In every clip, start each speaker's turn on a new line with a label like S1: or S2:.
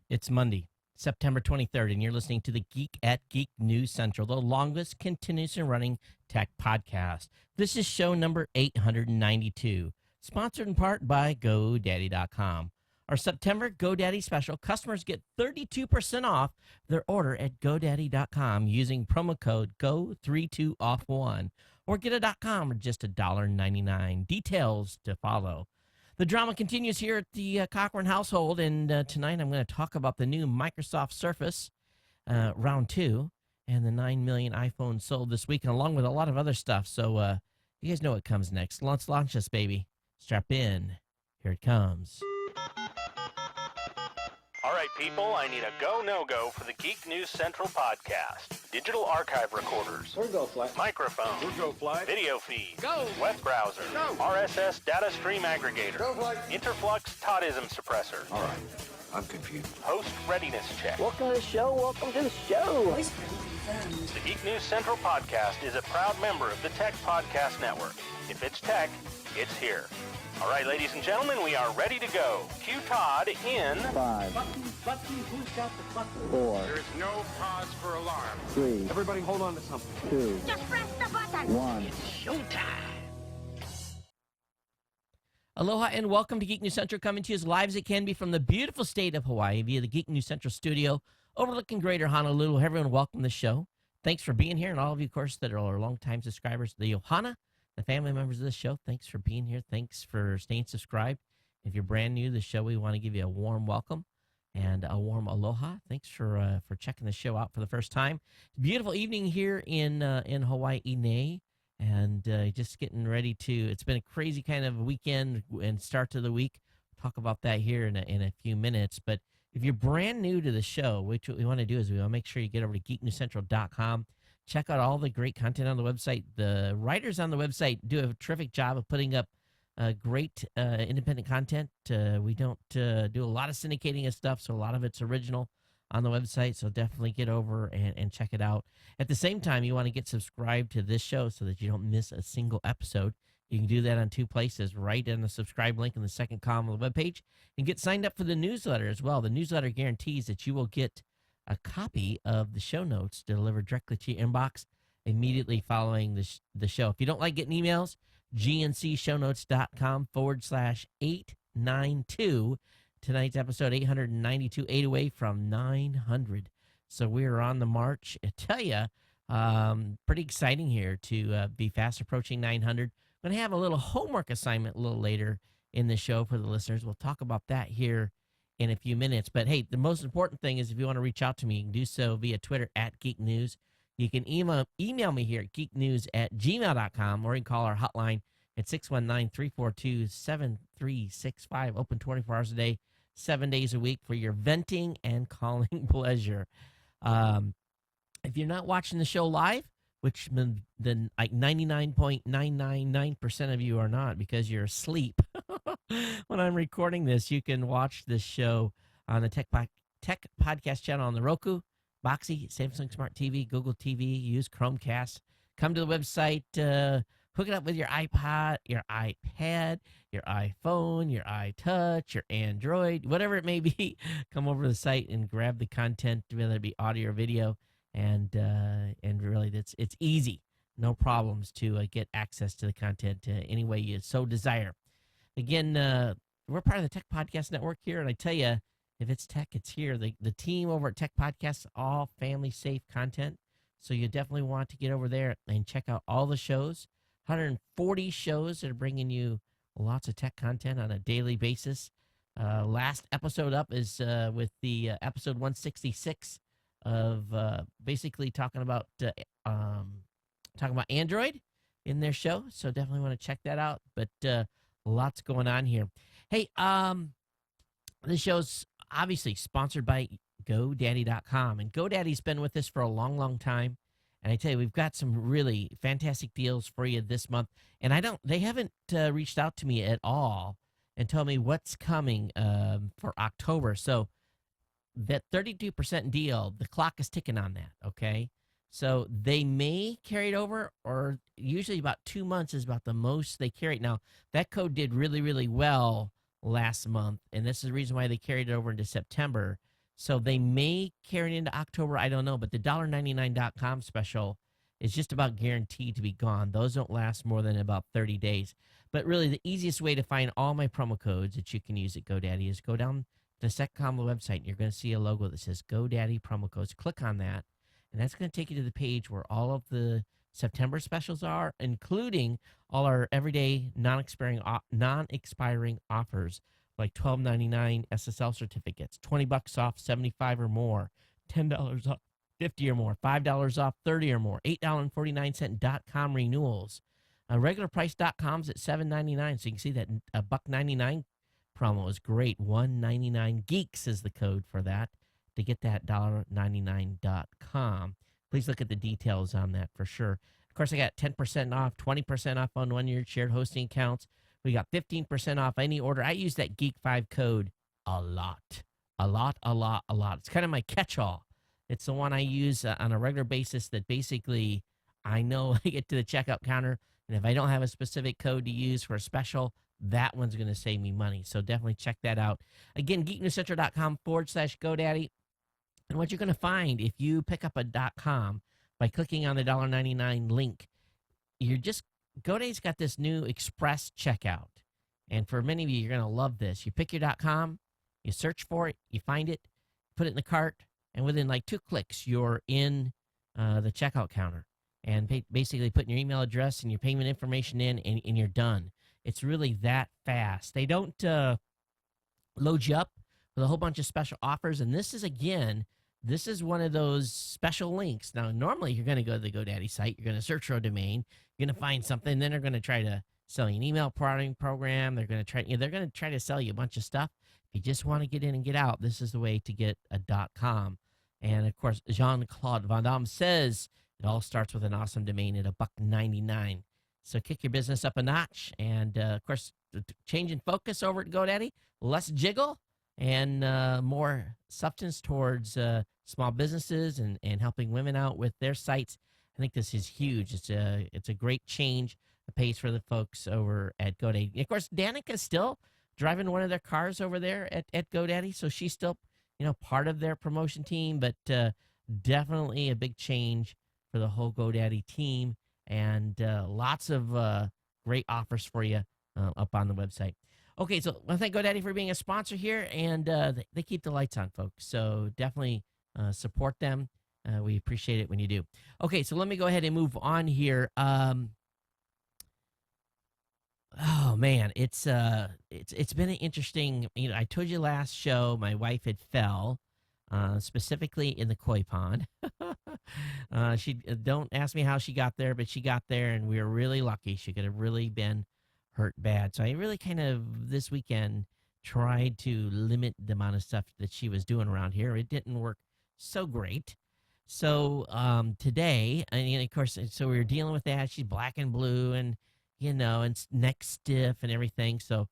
S1: It's Monday, September 23rd, and you're listening to the Geek at Geek News Central, the longest continuously running tech podcast. This is show number 892, sponsored in part by GoDaddy.com. Our September GoDaddy special, customers get 32% off their order at GoDaddy.com using promo code GO32OFF1, or get a .com for just $1.99. Details to follow. The drama continues here at the Cochran household, and tonight I'm going to talk about the new Microsoft Surface round 2 and the 9 million iPhones sold this week, and along with a lot of other stuff. So you guys know what comes next. Let's launch this, baby. Strap in. Here it comes.
S2: All right, people, I need a go, no-go for the Geek News Central podcast. Digital archive recorders.
S3: We're go fly.
S2: Microphones.
S3: We're go fly.
S2: Video feed.
S3: Go.
S2: Web browser.
S3: Go.
S2: RSS data stream aggregator.
S3: Go fly.
S2: Interflux Toddism suppressor.
S3: All right, I'm confused.
S2: Host readiness check.
S4: Welcome to the show. Welcome to the show.
S2: The Geek News Central podcast is a proud member of the Tech Podcast Network. If it's tech, it's here. All right, ladies and gentlemen, we are ready to go. Cue Todd in
S4: 5,
S5: Button, who's got the button?
S4: 4,
S3: There's no cause for alarm.
S4: 3,
S3: Everybody hold on to something.
S4: 2,
S5: Just press the button.
S4: 1.
S1: Aloha and welcome to Geek News Central, coming to you as live as it can be from the beautiful state of Hawaii via the Geek News Central studio overlooking Greater Honolulu. Everyone, welcome to the show. Thanks for being here, and all of you, of course, that are longtime subscribers to the Ohana, the family members of this show. Thanks for being here. Thanks for staying subscribed. If you're brand new to the show, we want to give you a warm welcome and a warm aloha. Thanks for checking the show out for the first time. Beautiful evening here in Hawaii, Ine. And just getting ready to, it's been a crazy kind of weekend and start to the week. Talk about that here in a few minutes. But if you're brand new to the show, which what we want to do is we want to make sure you get over to geeknewscentral.com. Check out all the great content on the website. The writers on the website do a terrific job of putting up great independent content. We don't do a lot of syndicating of stuff, so a lot of it's original on the website, so definitely get over and check it out. At the same time, you want to get subscribed to this show so that you don't miss a single episode. You can do that on two places, right in the subscribe link in the second column of the webpage, and get signed up for the newsletter as well. The newsletter guarantees that you will get a copy of the show notes delivered directly to your inbox immediately following the show. If you don't like getting emails, gncshow.com/892. Tonight's episode 892, 8 away from 900. So we're on the march. I tell you, pretty exciting here to be fast approaching 900. I'm going to have a little homework assignment a little later in the show for the listeners. We'll talk about that here in a few minutes. But hey, the most important thing is if you want to reach out to me, you can do so via Twitter at Geek News. You can email me here at geeknews@gmail.com, or you can call our hotline at 619-342-7365. Open 24 hours a day, 7 days a week for your venting and calling pleasure. If you're not watching the show live, which then like 99.999% of you are not because you're asleep when I'm recording this, you can watch this show on the Tech Podcast channel on the Roku, Boxy, Samsung Smart TV, Google TV. Use Chromecast. Come to the website, hook it up with your iPod, your iPad, your iPhone, your iTouch, your Android, whatever it may be. Come over to the site and grab the content, whether it be audio or video, and really it's easy, no problems to get access to the content any way you so desire. Again, we're part of the Tech Podcast Network here, and I tell you, if it's tech, it's here. The team over at Tech Podcasts, all family-safe content, so you definitely want to get over there and check out all the shows. 140 shows that are bringing you lots of tech content on a daily basis. Last episode up is with the episode 166 of basically talking about Android in their show. So definitely want to check that out. But lots going on here. Hey, this show's obviously sponsored by GoDaddy.com, and GoDaddy's been with us for a long, long time. And I tell you, we've got some really fantastic deals for you this month. And they haven't reached out to me at all and told me what's coming for October. So that 32% deal, the clock is ticking on that, okay? So they may carry it over, or usually about 2 months is about the most they carry it. Now, that code did really, really well last month, and this is the reason why they carried it over into September. So they may carry it into October. I don't know. But the $1.99.com special is just about guaranteed to be gone. Those don't last more than about 30 days. But really, the easiest way to find all my promo codes that you can use at GoDaddy is go down to the second column of the website, and you're going to see a logo that says GoDaddy promo codes. Click on that, and that's going to take you to the page where all of the September specials are, including all our everyday non-expiring offers like $12.99 SSL certificates, $20 off 75 or more, $10 off 50 or more, $5 off 30 or more, $8.49 renewals. Regular price.com's at $7.99, so you can see that a $1.99 promo is great. $1.99 geeks is the code for that to get that $1.99.com. Please look at the details on that for sure. Of course, I got 10% off, 20% off on one-year shared hosting accounts. We got 15% off any order. I use that Geek5 code a lot. It's kind of my catch-all. It's the one I use on a regular basis that basically I know I get to the checkout counter, and if I don't have a specific code to use for a special, that one's going to save me money. So definitely check that out. Again, geeknewscentral.com/GoDaddy. And what you're going to find if you pick up a .com by clicking on the $1.99 link, GoDaddy's got this new express checkout. And for many of you, you're going to love this. You pick your .com, you search for it, you find it, put it in the cart, and within like 2 clicks, you're in the checkout counter. And basically putting your email address and your payment information in, and you're done. It's really that fast. They don't load you up with a whole bunch of special offers. And this is one of those special links. Now, normally you're going to go to the GoDaddy site. You're going to search for a domain. You're going to find something. Then they're going to try to sell you an email program. They're going to try to sell you a bunch of stuff. If you just want to get in and get out, this is the way to get a .com. And, of course, Jean-Claude Van Damme says it all starts with an awesome domain at $1.99. So kick your business up a notch. And, of course, changing focus over at GoDaddy, less jiggle and more substance towards small businesses and helping women out with their sites. I think this is huge. It's a great change. It pays for the folks over at GoDaddy. And of course, Danica's still driving one of their cars over there at GoDaddy, so she's still part of their promotion team, but definitely a big change for the whole GoDaddy team, and lots of great offers for you up on the website. Okay, so I want to thank GoDaddy for being a sponsor here, and they keep the lights on, folks. So definitely support them. We appreciate it when you do. Okay, so let me go ahead and move on here. Oh man, it's been an interesting. I told you last show my wife had fell, specifically in the koi pond. She don't ask me how she got there, but she got there, and we were really lucky. She could have really been hurt bad. So I really kind of this weekend tried to limit the amount of stuff that she was doing around here. It didn't work so great. So today, and of course, so we were dealing with that. She's black and blue, and and neck stiff and everything. So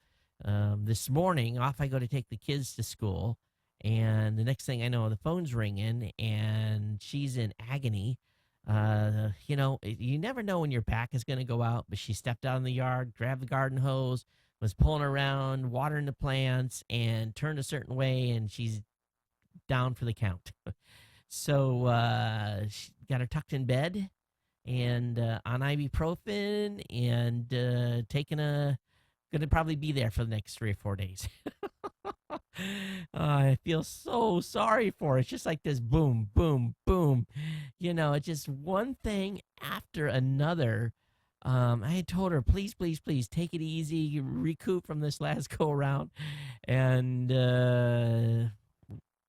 S1: this morning, off I go to take the kids to school, and the next thing I know, the phone's ringing, and she's in agony. You never know when your back is going to go out, but she stepped out in the yard, grabbed the garden hose, was pulling around, watering the plants, and turned a certain way, and she's down for the count. So she got her tucked in bed and on ibuprofen and going to probably be there for the next 3 or 4 days. I feel so sorry for her. It's just like this boom, boom, boom. It's just one thing after another. I had told her, please, please, please take it easy, recoup from this last go around. And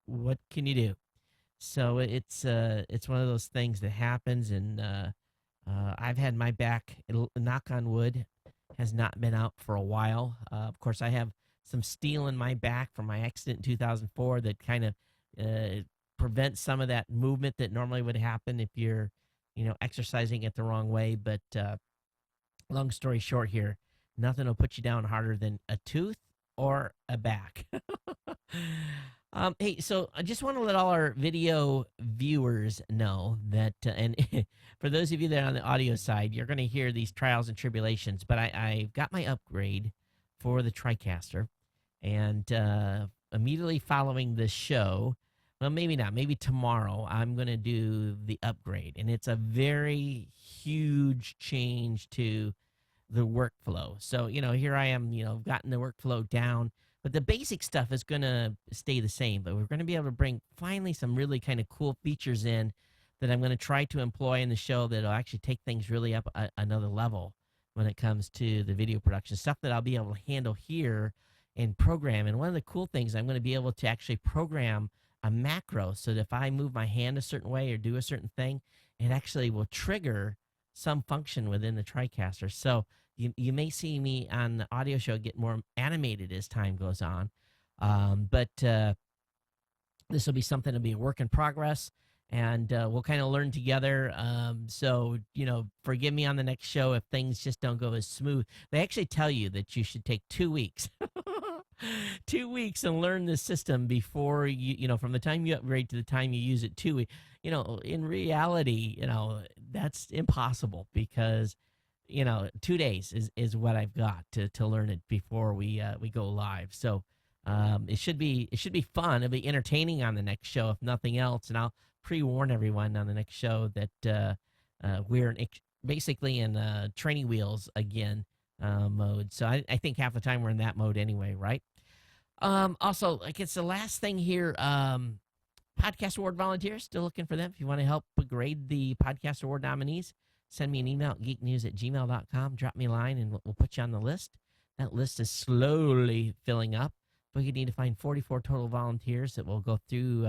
S1: what can you do? So it's one of those things that happens, and I've had my back, knock on wood, has not been out for a while. Of course, I have some steel in my back from my accident in 2004 that kind of prevents some of that movement that normally would happen if you're, exercising it the wrong way. But long story short here, nothing will put you down harder than a tooth or a back. Hey, so I just want to let all our video viewers know that, and for those of you that are on the audio side, you're going to hear these trials and tribulations, but I've got my upgrade for the TriCaster, and immediately following this show, well, maybe not. Maybe tomorrow I'm going to do the upgrade. And it's a very huge change to the workflow. So, here I am, I've gotten the workflow down, but the basic stuff is going to stay the same. But we're going to be able to bring finally some really kind of cool features in that I'm going to try to employ in the show that'll actually take things really up another level when it comes to the video production stuff that I'll be able to handle here and program. And one of the cool things, I'm going to be able to actually program a macro so that if I move my hand a certain way or do a certain thing, it actually will trigger some function within the TriCaster. So you may see me on the audio show get more animated as time goes on. But this will be something to be a work in progress, and we'll kind of learn together. So, forgive me on the next show if things just don't go as smooth. They actually tell you that you should take 2 weeks. 2 weeks and learn the system before from the time you upgrade to the time you use it 2 weeks. In reality, that's impossible because 2 days is what I've got to learn it before we go live. So it should be fun. It'll be entertaining on the next show if nothing else. And I'll pre-warn everyone on the next show that we're basically in training wheels again mode. So I think half the time we're in that mode anyway, right? Also, I guess the last thing here, Podcast Award volunteers, still looking for them. If you want to help grade the Podcast Award nominees, send me an email at geeknews@gmail.com. Drop me a line, and we'll put you on the list. That list is slowly filling up. We need to find 44 total volunteers that will go through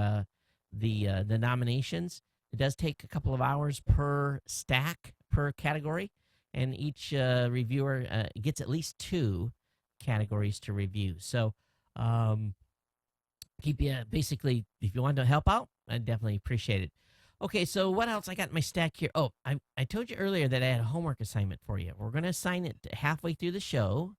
S1: the nominations. It does take a couple of hours per stack, per category, and each reviewer gets at least 2 categories to review. So keep you basically, if you want to help out, I definitely appreciate it. Okay, so what else I got in my stack here? Oh, I told you earlier that I had a homework assignment for you. We're going to assign it halfway through the show.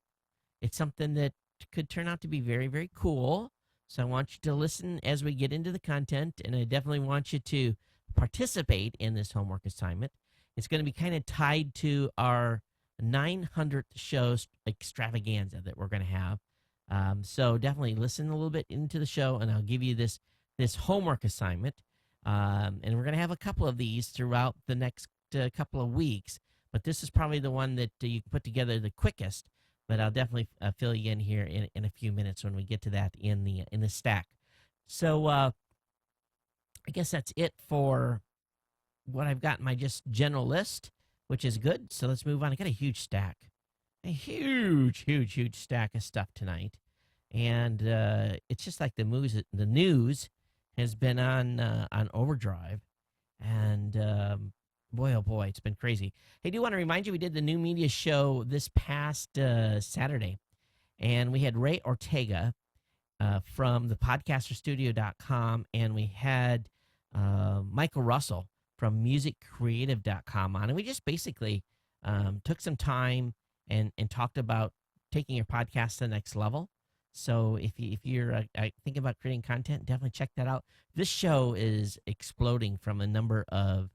S1: It's something that could turn out to be very, very cool. So I want you to listen as we get into the content, and I definitely want you to participate in this homework assignment. It's going to be kind of tied to our 900th show extravaganza that we're going to have. So definitely listen a little bit into the show, and I'll give you this homework assignment. And we're going to have a couple of these throughout the next couple of weeks. But this is probably the one that you can put together the quickest. But I'll definitely fill you in here in a few minutes when we get to that in the stack. So I guess that's it for what I've got in my just general list, which is good. So let's move on. I got a huge stack. A huge, huge, huge stack of stuff tonight. And it's just like the news has been on overdrive. And boy, oh boy, it's been crazy. Hey, I do want to remind you, we did the new media show this past Saturday. And we had Ray Ortega from the podcasterstudio.com. And we had Michael Russell from musiccreative.com on. And we just basically took some time and talked about taking your podcast to the next level. So if you're thinking about creating content, definitely check that out. This show is exploding from a number of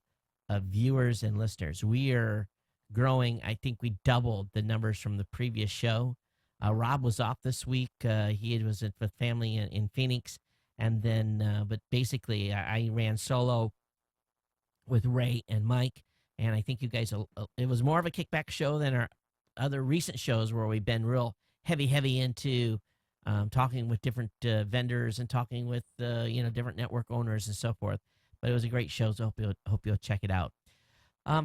S1: viewers and listeners. We are growing. I think we doubled the numbers from the previous show. Rob was off this week. He was with family in Phoenix. And then, but basically, I ran solo with Ray and Mike. And I think you guys, it was more of a kickback show than our other recent shows where we've been real heavy into talking with different vendors and talking with different network owners and so forth. But it was a great show, so hope you'll check it out.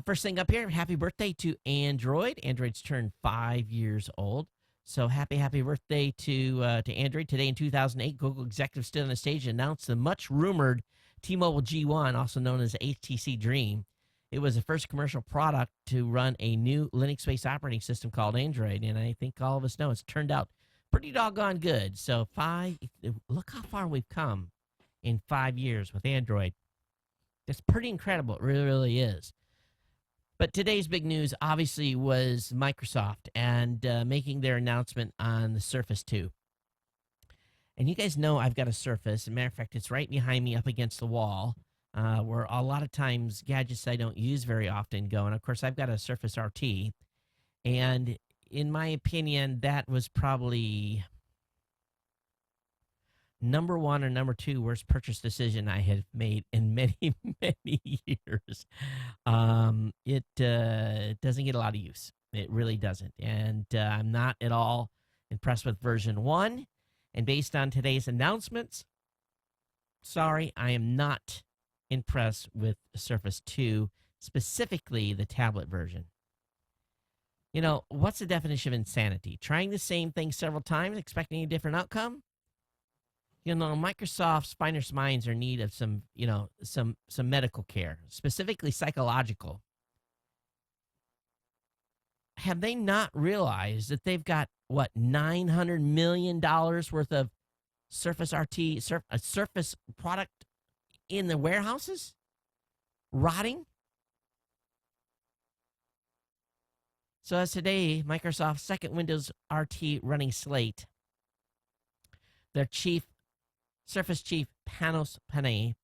S1: First thing up here, happy birthday to Android. Android's turned 5 years old, so happy birthday to Android. Today in 2008, Google executives stood on the stage and announced the much rumored T-Mobile G1, also known as HTC Dream. It was the first commercial product to run a new Linux-based operating system called Android, and I think all of us know it's turned out pretty doggone good. So look how far we've come in 5 years with Android. It's pretty incredible. It really, really is. But today's big news, obviously, was Microsoft and making their announcement on the Surface 2. And you guys know I've got a Surface. As a matter of fact, it's right behind me up against the wall, where a lot of times gadgets I don't use very often go. And, of course, I've got a Surface RT. And in my opinion, that was probably number one or number two worst purchase decision I have made in many, many years. It doesn't get a lot of use. It really doesn't. And I'm not at all impressed with version 1. And based on today's announcements, sorry, I am not impressed with Surface 2, specifically the tablet version. You know, what's the definition of insanity? Trying the same thing several times, expecting a different outcome? You know, Microsoft's finest minds are in need of some, some medical care, specifically psychological. Have they not realized that they've got, what, $900 million worth of Surface RT, a Surface product in the warehouses? Rotting? So as today, Microsoft's second Windows RT running slate, their Surface chief, Panos Panay,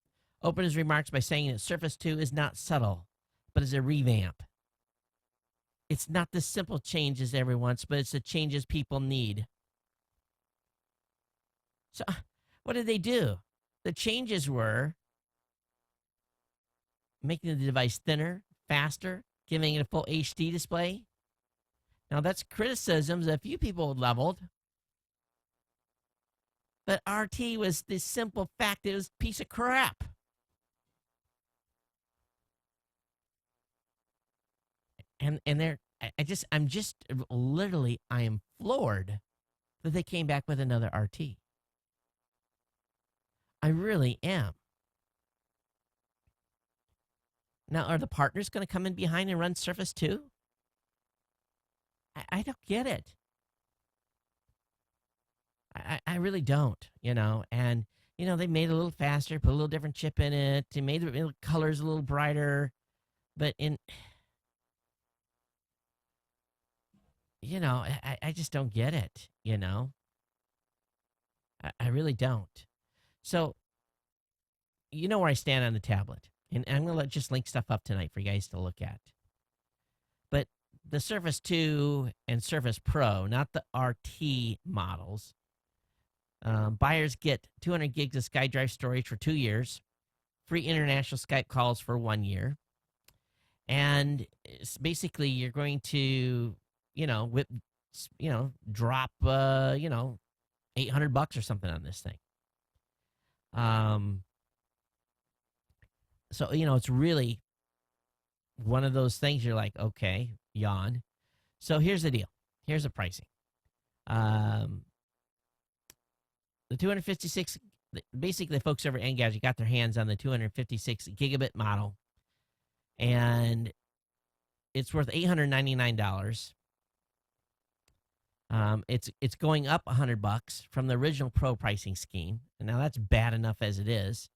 S1: opened his remarks by saying that Surface 2 is not subtle, but is a revamp. It's not the simple changes everyone wants, but it's the changes people need. So what did they do? The changes were making the device thinner, faster, giving it a full HD display. Now, that's criticisms that a few people have leveled. But RT was the simple fact that it was a piece of crap. And I'm just literally, I am floored that they came back with another RT. I really am. Now, are the partners going to come in behind and run Surface 2? I don't get it. I really don't, and, they made it a little faster, put a little different chip in it, they made the colors a little brighter, but I just don't get it, I really don't. So, you know where I stand on the tablet, and I'm going to just link stuff up tonight for you guys to look at. But the Surface 2 and Surface Pro, not the RT models, buyers get 200 gigs of SkyDrive storage for 2 years, free international Skype calls for 1 year, and basically you're going to, drop, $800 or something on this thing. So, it's really one of those things you're like, okay, yawn. So here's the deal. Here's the pricing. The 256, basically, the folks over at Engadget got their hands on the 256 gigabit model, and it's worth $899. It's going up $100 from the original Pro pricing scheme, and now that's bad enough as it is.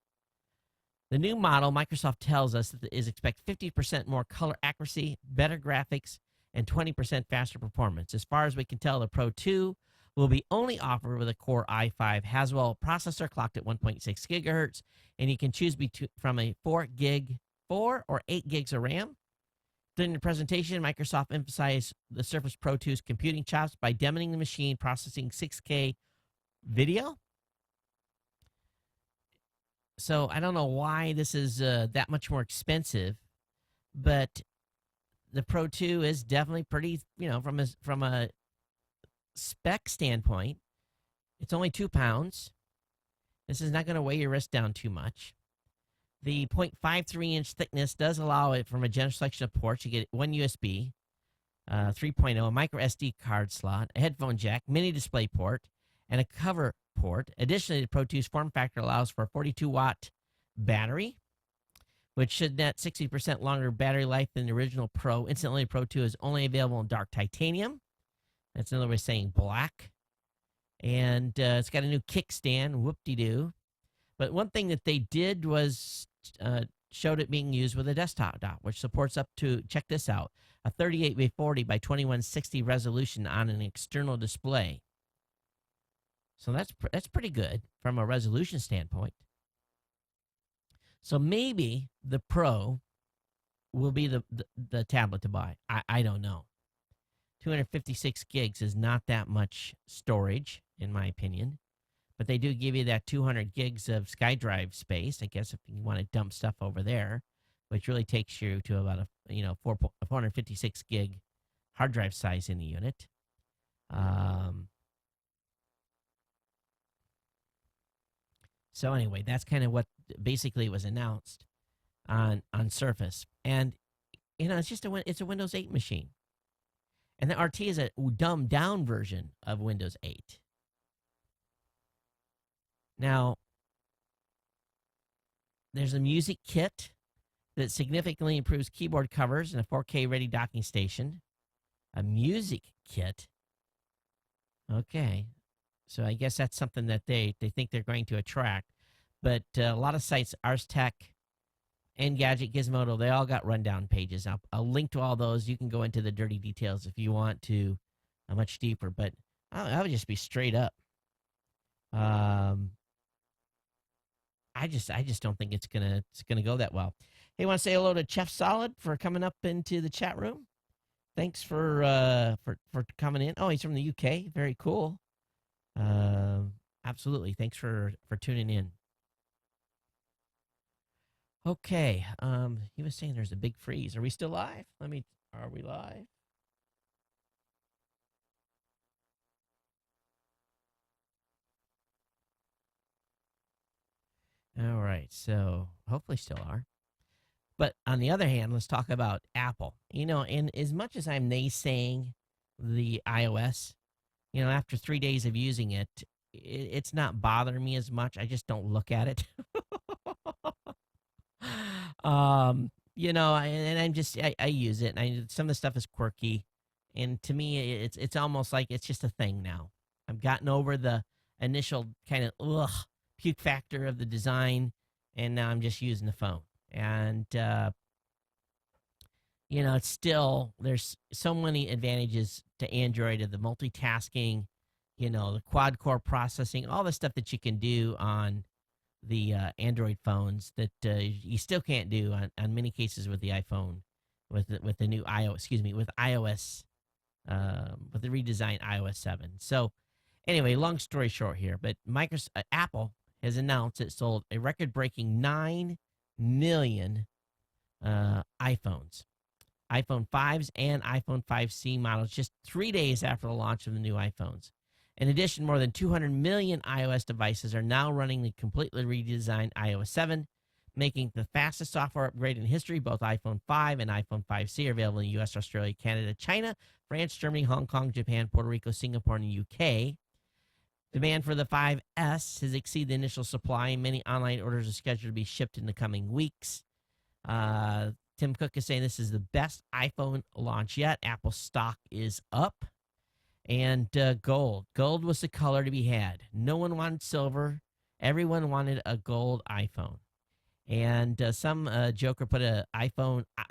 S1: The new model, Microsoft tells us, is expect 50% more color accuracy, better graphics, and 20% faster performance. As far as we can tell, the Pro 2 will be only offered with a Core i5 Haswell processor clocked at 1.6 gigahertz, and you can choose from a 4 or 8 gigs of RAM. During the presentation, Microsoft emphasized the Surface Pro 2's computing chops by demoing the machine processing 6K video. So I don't know why this is that much more expensive, but the Pro 2 is definitely pretty, from a spec standpoint, it's only 2 pounds. This is not going to weigh your wrist down too much. The 0.53-inch thickness does allow it from a generous selection of ports. You get one USB, 3.0, a micro SD card slot, a headphone jack, mini display port, and a cover port. Additionally, the Pro 2's form factor allows for a 42-watt battery, which should net 60% longer battery life than the original Pro. Incidentally, Pro 2 is only available in dark titanium. That's another way of saying black. And it's got a new kickstand, whoop-de-doo. But one thing that they did was showed it being used with a desktop dock, which supports up to, check this out, a 38 by 40 by 2160 resolution on an external display. So that's pretty good from a resolution standpoint. So maybe the Pro will be the tablet to buy. I don't know. 256 gigs is not that much storage, in my opinion. but they do give you that 200 gigs of SkyDrive space, I guess, if you want to dump stuff over there, which really takes you to about a 456 gig hard drive size in the unit. So anyway, that's kind of what basically was announced on Surface, and it's just it's a Windows 8 machine, and the RT is a dumbed down version of Windows 8. Now, there's a music kit that significantly improves keyboard covers and a 4K ready docking station. A music kit. Okay. So I guess that's something that they think they're going to attract. But a lot of sites, Ars Tech, Engadget, Gizmodo, they all got rundown pages. I'll link to all those. You can go into the dirty details if you want to, much deeper. But I would just be straight up. I just don't think it's gonna go that well. Hey, want to say hello to Chef Solid for coming up into the chat room. Thanks for coming in. Oh, he's from the UK. Very cool. Absolutely. Thanks for tuning in. Okay. He was saying there's a big freeze. Are we still live? Are we live? All right. So hopefully still are. But on the other hand, let's talk about Apple. And as much as I'm naysaying the iOS, after 3 days of using it, it's not bothering me as much. I just don't look at it. And I use it, and some of the stuff is quirky, and to me, it's almost like it's just a thing now. I've gotten over the initial kind of puke factor of the design, and now I'm just using the phone. And it's still, there's so many advantages to Android of the multitasking, the quad core processing, all the stuff that you can do on the Android phones that you still can't do on many cases with the iPhone, with the new iOS, with iOS, with the redesigned iOS 7. So anyway, long story short here, but Apple has announced it sold a record-breaking 9 million iPhones, iPhone 5s and iPhone 5C models just 3 days after the launch of the new iPhones. In addition, more than 200 million iOS devices are now running the completely redesigned iOS 7, making the fastest software upgrade in history. Both iPhone 5 and iPhone 5C are available in the U.S., Australia, Canada, China, France, Germany, Hong Kong, Japan, Puerto Rico, Singapore, and the UK. Demand for the 5S has exceeded the initial supply, and many online orders are scheduled to be shipped in the coming weeks. Tim Cook is saying this is the best iPhone launch yet. Apple stock is up. And gold. Gold was the color to be had. No one wanted silver. Everyone wanted a gold iPhone. And some joker put a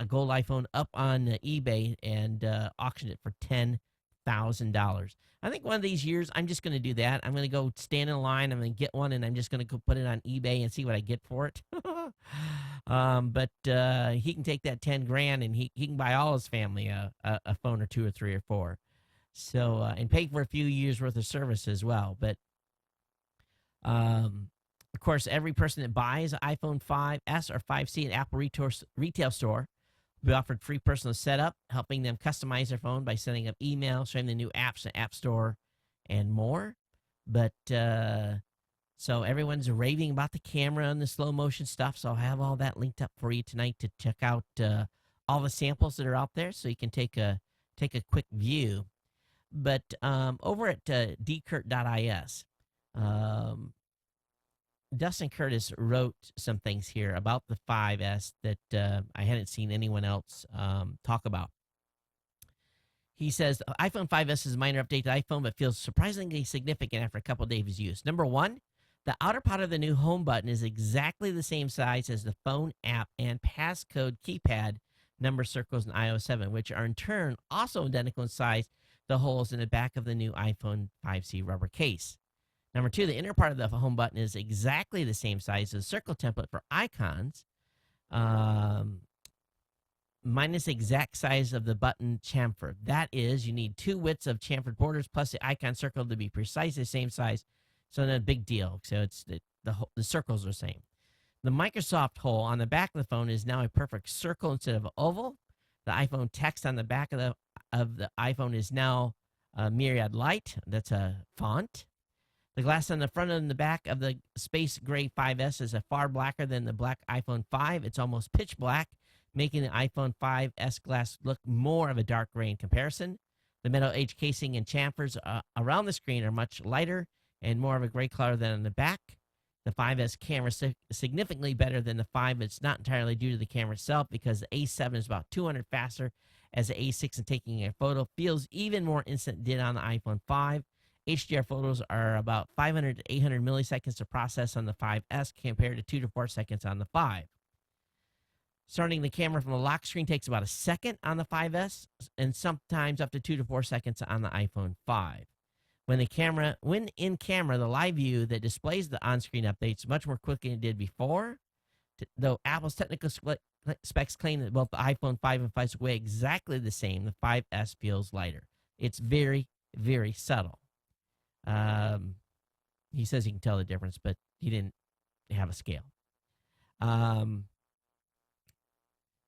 S1: gold iPhone up on eBay and auctioned it for $10,000. I think one of these years I'm just going to do that. I'm going to go stand in line. I'm going to get one, and I'm just going to go put it on eBay and see what I get for it. But he can take that $10,000 and he can buy all his family a phone or two or three or four. So, and pay for a few years worth of service as well. But, of course, every person that buys an iPhone 5S or 5C in Apple retail store will be offered free personal setup, helping them customize their phone by sending up email, showing the new apps in the App Store, and more. But, so everyone's raving about the camera and the slow motion stuff. So I'll have all that linked up for you tonight to check out all the samples that are out there, so you can take a quick view. But over at dkurt.is, Dustin Curtis wrote some things here about the 5S that I hadn't seen anyone else talk about. He says, iPhone 5S is a minor update to iPhone, but feels surprisingly significant after a couple of days of use. Number one, the outer part of the new home button is exactly the same size as the phone app and passcode keypad number circles in iOS 7, which are in turn also identical in size the holes in the back of the new iPhone 5C rubber case. Number two, the inner part of the home button is exactly the same size as the circle template for icons, minus the exact size of the button chamfer. That is, you need two widths of chamfered borders plus the icon circle to be precisely the same size So not a big deal. So it's the circles are the same. The Microsoft hole on the back of the phone is now a perfect circle instead of oval. The iPhone text on the back of the iPhone is now myriad light. That's a font. The glass on the front and the back of the space gray 5S is a far blacker than the black iPhone 5. It's almost pitch black, making the iPhone 5S glass look more of a dark gray in comparison. The metal edge casing and chamfers around the screen are much lighter and more of a gray color than on the back. The 5S camera is significantly better than the 5. It's not entirely due to the camera itself because the A7 is about 200 faster as the A6, and taking a photo feels even more instant than did on the iPhone 5. HDR photos are about 500 to 800 milliseconds to process on the 5S compared to 2 to 4 seconds on the 5. Starting the camera from the lock screen takes about a second on the 5S and sometimes up to 2 to 4 seconds on the iPhone 5. When in camera, the live view that displays the on-screen updates much more quickly than it did before. Though Apple's technical specs claim that both the iPhone 5 and 5 weigh exactly the same, the 5S feels lighter. It's very, very subtle. He says he can tell the difference, but he didn't have a scale.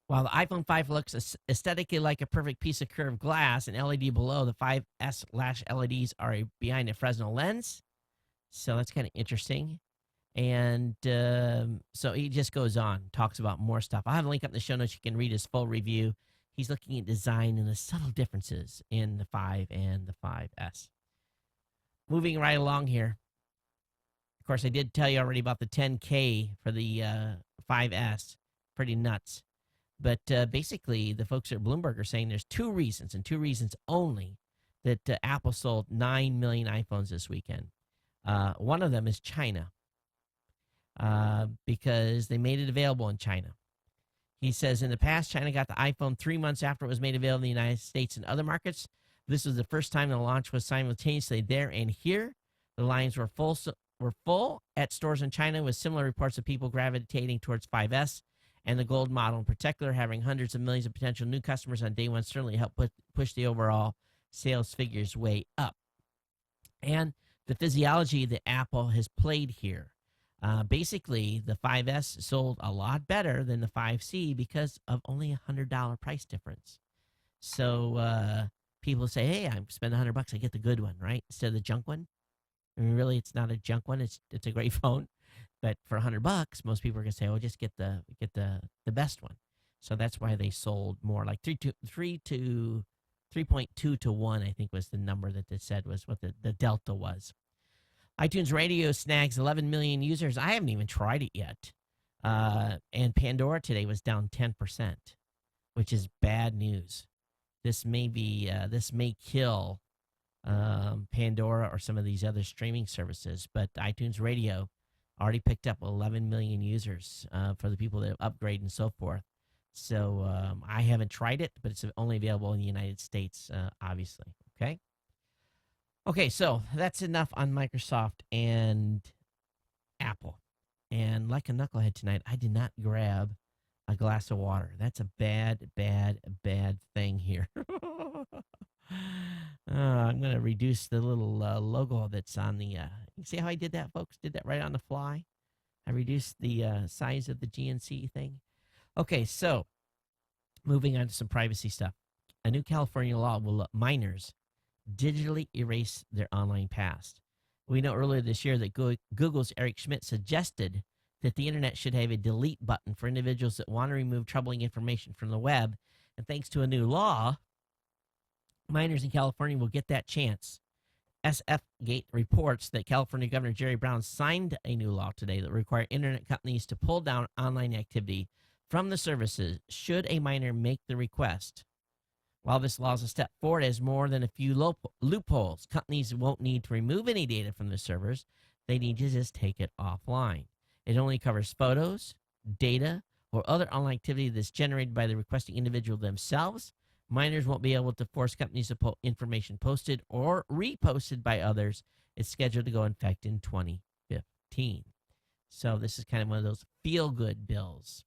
S1: While the iPhone 5 looks aesthetically like a perfect piece of curved glass, an LED below, the 5S lash LEDs are behind a Fresnel lens. So that's kind of interesting. And so he just goes on, talks about more stuff. I'll have a link up in the show notes. You can read his full review. He's looking at design and the subtle differences in the 5 and the 5S. Moving right along here. Of course, I did tell you already about the 10K for the 5S. Pretty nuts. But basically, the folks at Bloomberg are saying there's two reasons, and two reasons only, that Apple sold 9 million iPhones this weekend. One of them is China, because they made it available in China. He says in the past, China got the iPhone 3 months after it was made available in the United States and other markets. This was the first time the launch was simultaneously there and here. The lines were full at stores in China, with similar reports of people gravitating towards 5S. And the gold model in particular, having hundreds of millions of potential new customers on day one, certainly helped push the overall sales figures way up. And the physiology that Apple has played here. Basically, the 5S sold a lot better than the 5C because of only $100 price difference. So people say, hey, I spend $100, I get the good one, right? Instead of the junk one. I mean, really, it's not a junk one. It's a great phone. But for $100, most people are going to say, "Oh, just get the best one." So that's why they sold more, like 3.2 to 1. I think was the number that they said was what the delta was. iTunes Radio snags 11 million users. I haven't even tried it yet. And Pandora today was down 10%, which is bad news. This may kill Pandora or some of these other streaming services, but iTunes Radio already picked up 11 million users for the people that upgrade and so forth. So I haven't tried it, but it's only available in the United States, obviously. Okay, so that's enough on Microsoft and Apple. And like a knucklehead tonight, I did not grab a glass of water. That's a bad, bad, bad thing here. I'm going to reduce the little logo that's on the... you see how I did that, folks? Did that right on the fly. I reduced the size of the GNC thing. Okay, so moving on to some privacy stuff. A new California law will let minors digitally erase their online past. We know earlier this year that Google's Eric Schmidt suggested that the internet should have a delete button for individuals that want to remove troubling information from the web. And thanks to a new law, minors in California will get that chance. SFGate reports that California Governor Jerry Brown signed a new law today that requires internet companies to pull down online activity from the services should a minor make the request. While this law is a step forward, it has more than a few loopholes. Companies won't need to remove any data from the servers. They need to just take it offline. It only covers photos, data, or other online activity that's generated by the requesting individual themselves. Minors won't be able to force companies to put information posted or reposted by others. It's scheduled to go in effect in 2015. So this is kind of one of those feel-good bills.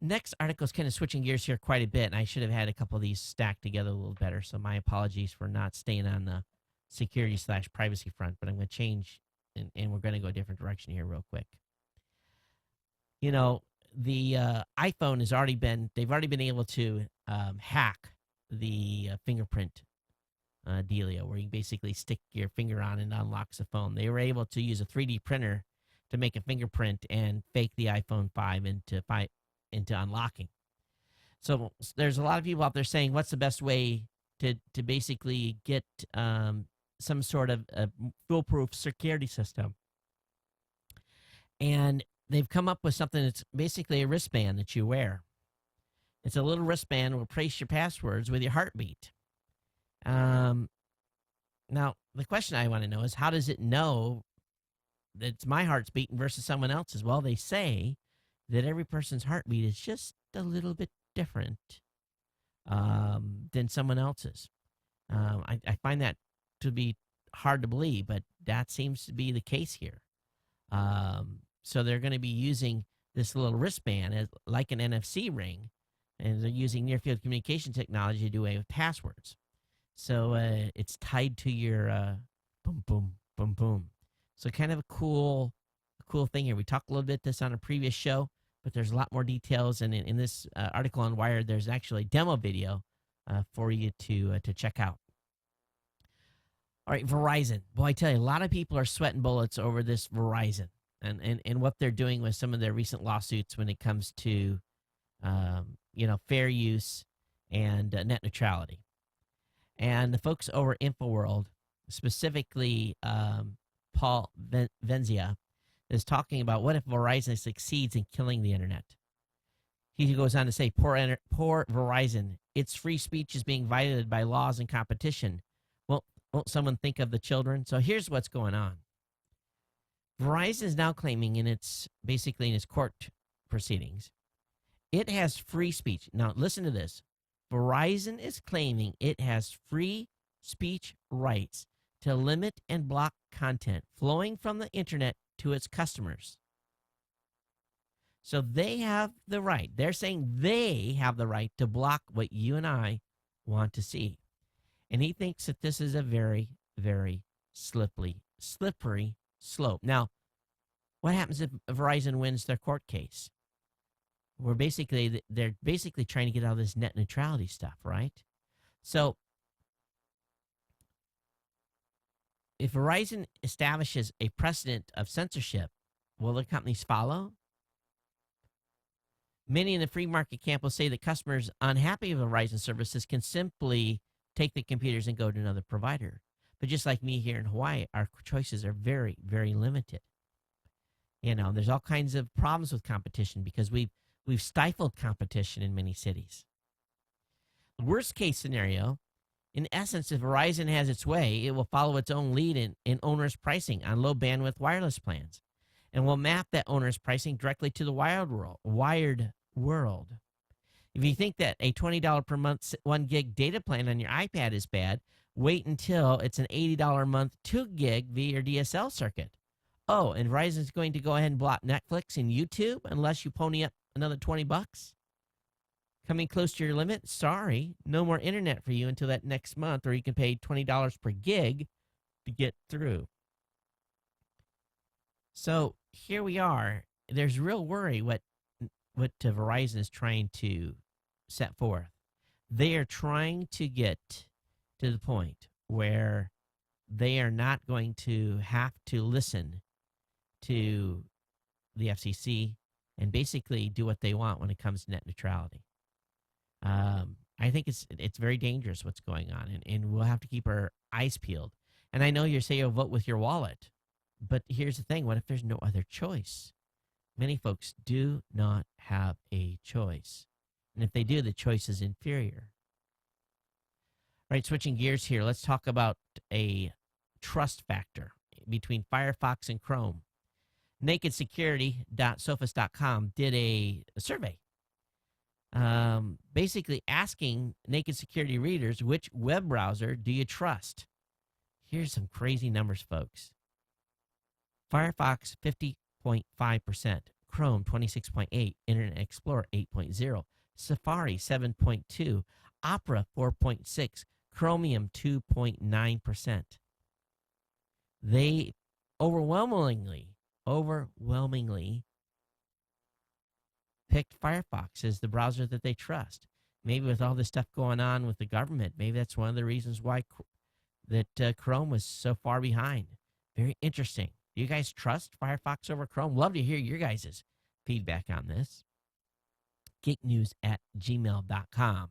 S1: Next article is kind of switching gears here quite a bit, and I should have had a couple of these stacked together a little better. So my apologies for not staying on the security/privacy front, but I'm going to change, and we're going to go a different direction here real quick. You know, the iPhone has already been, they've already been able to hack the fingerprint dealio, where you basically stick your finger on and it unlocks the phone. They were able to use a 3D printer to make a fingerprint and fake the iPhone 5 into unlocking. So there's a lot of people out there saying, what's the best way to basically get some sort of a foolproof security system? And they've come up with something that's basically a wristband that you wear. It's a little wristband that will trace your passwords with your heartbeat. Now, the question I want to know is, how does it know that it's my heart's beating versus someone else's? Well, they say that every person's heartbeat is just a little bit different than someone else's. I find that to be hard to believe, but that seems to be the case here. So they're going to be using this little wristband as like an NFC ring, and they're using near-field communication technology to do away with passwords. So it's tied to your boom, boom, boom, boom. So kind of a cool thing here. We talked a little bit this on a previous show, but there's a lot more details. And in this article on Wired, there's actually a demo video for you to check out. All right, Verizon. Boy, I tell you, a lot of people are sweating bullets over this Verizon and what they're doing with some of their recent lawsuits when it comes to fair use and net neutrality. And the folks over InfoWorld, specifically Paul Venzia, is talking about what if Verizon succeeds in killing the internet. He goes on to say, poor Verizon, its free speech is being violated by laws and competition. Well, won't someone think of the children? So here's what's going on. Verizon is now claiming in its court proceedings, it has free speech. Now listen to this. Verizon is claiming it has free speech rights to limit and block content flowing from the internet to its customers. So they have the right. They're saying they have the right to block what you and I want to see. And he thinks that this is a very, very slippery slope. Now, what happens if Verizon wins their court case? They're basically trying to get out of this net neutrality stuff, right? So if Verizon establishes a precedent of censorship, will the companies follow? Many in the free market camp will say that customers unhappy with Verizon services can simply take the computers and go to another provider. But just like me here in Hawaii, our choices are very, very limited. There's all kinds of problems with competition because we've stifled competition in many cities. The worst case scenario, in essence, if Verizon has its way, it will follow its own lead in onerous pricing on low bandwidth wireless plans, and will map that onerous pricing directly to the wired world. If you think that a $20 per month 1 gig data plan on your iPad is bad, wait until it's an $80 a month 2 gig via your DSL circuit. Oh, and Verizon's going to go ahead and block Netflix and YouTube unless you pony up another $20. Coming close to your limit? Sorry, no more internet for you until that next month, or you can pay $20 per gig to get through. So here we are. There's real worry what Verizon is trying to set forth. They are trying to get to the point where they are not going to have to listen to the FCC and basically do what they want when it comes to net neutrality. I think it's very dangerous what's going on, and we'll have to keep our eyes peeled. And I know you say you'll vote with your wallet, but here's the thing. What if there's no other choice? Many folks do not have a choice. And if they do, the choice is inferior. All right, switching gears here, let's talk about a trust factor between Firefox and Chrome. NakedSecurity.sophist.com did a survey basically asking Naked Security readers, which web browser do you trust? Here's some crazy numbers, folks. Firefox, 50.5%. Chrome 26.8, Internet Explorer 8.0, Safari 7.2, Opera 4.6, Chromium 2.9%. They overwhelmingly picked Firefox as the browser that they trust. Maybe with all this stuff going on with the government, maybe that's one of the reasons why Chrome was so far behind. Very interesting. Do you guys trust Firefox over Chrome? Love to hear your guys' feedback on this. geeknews@gmail.com.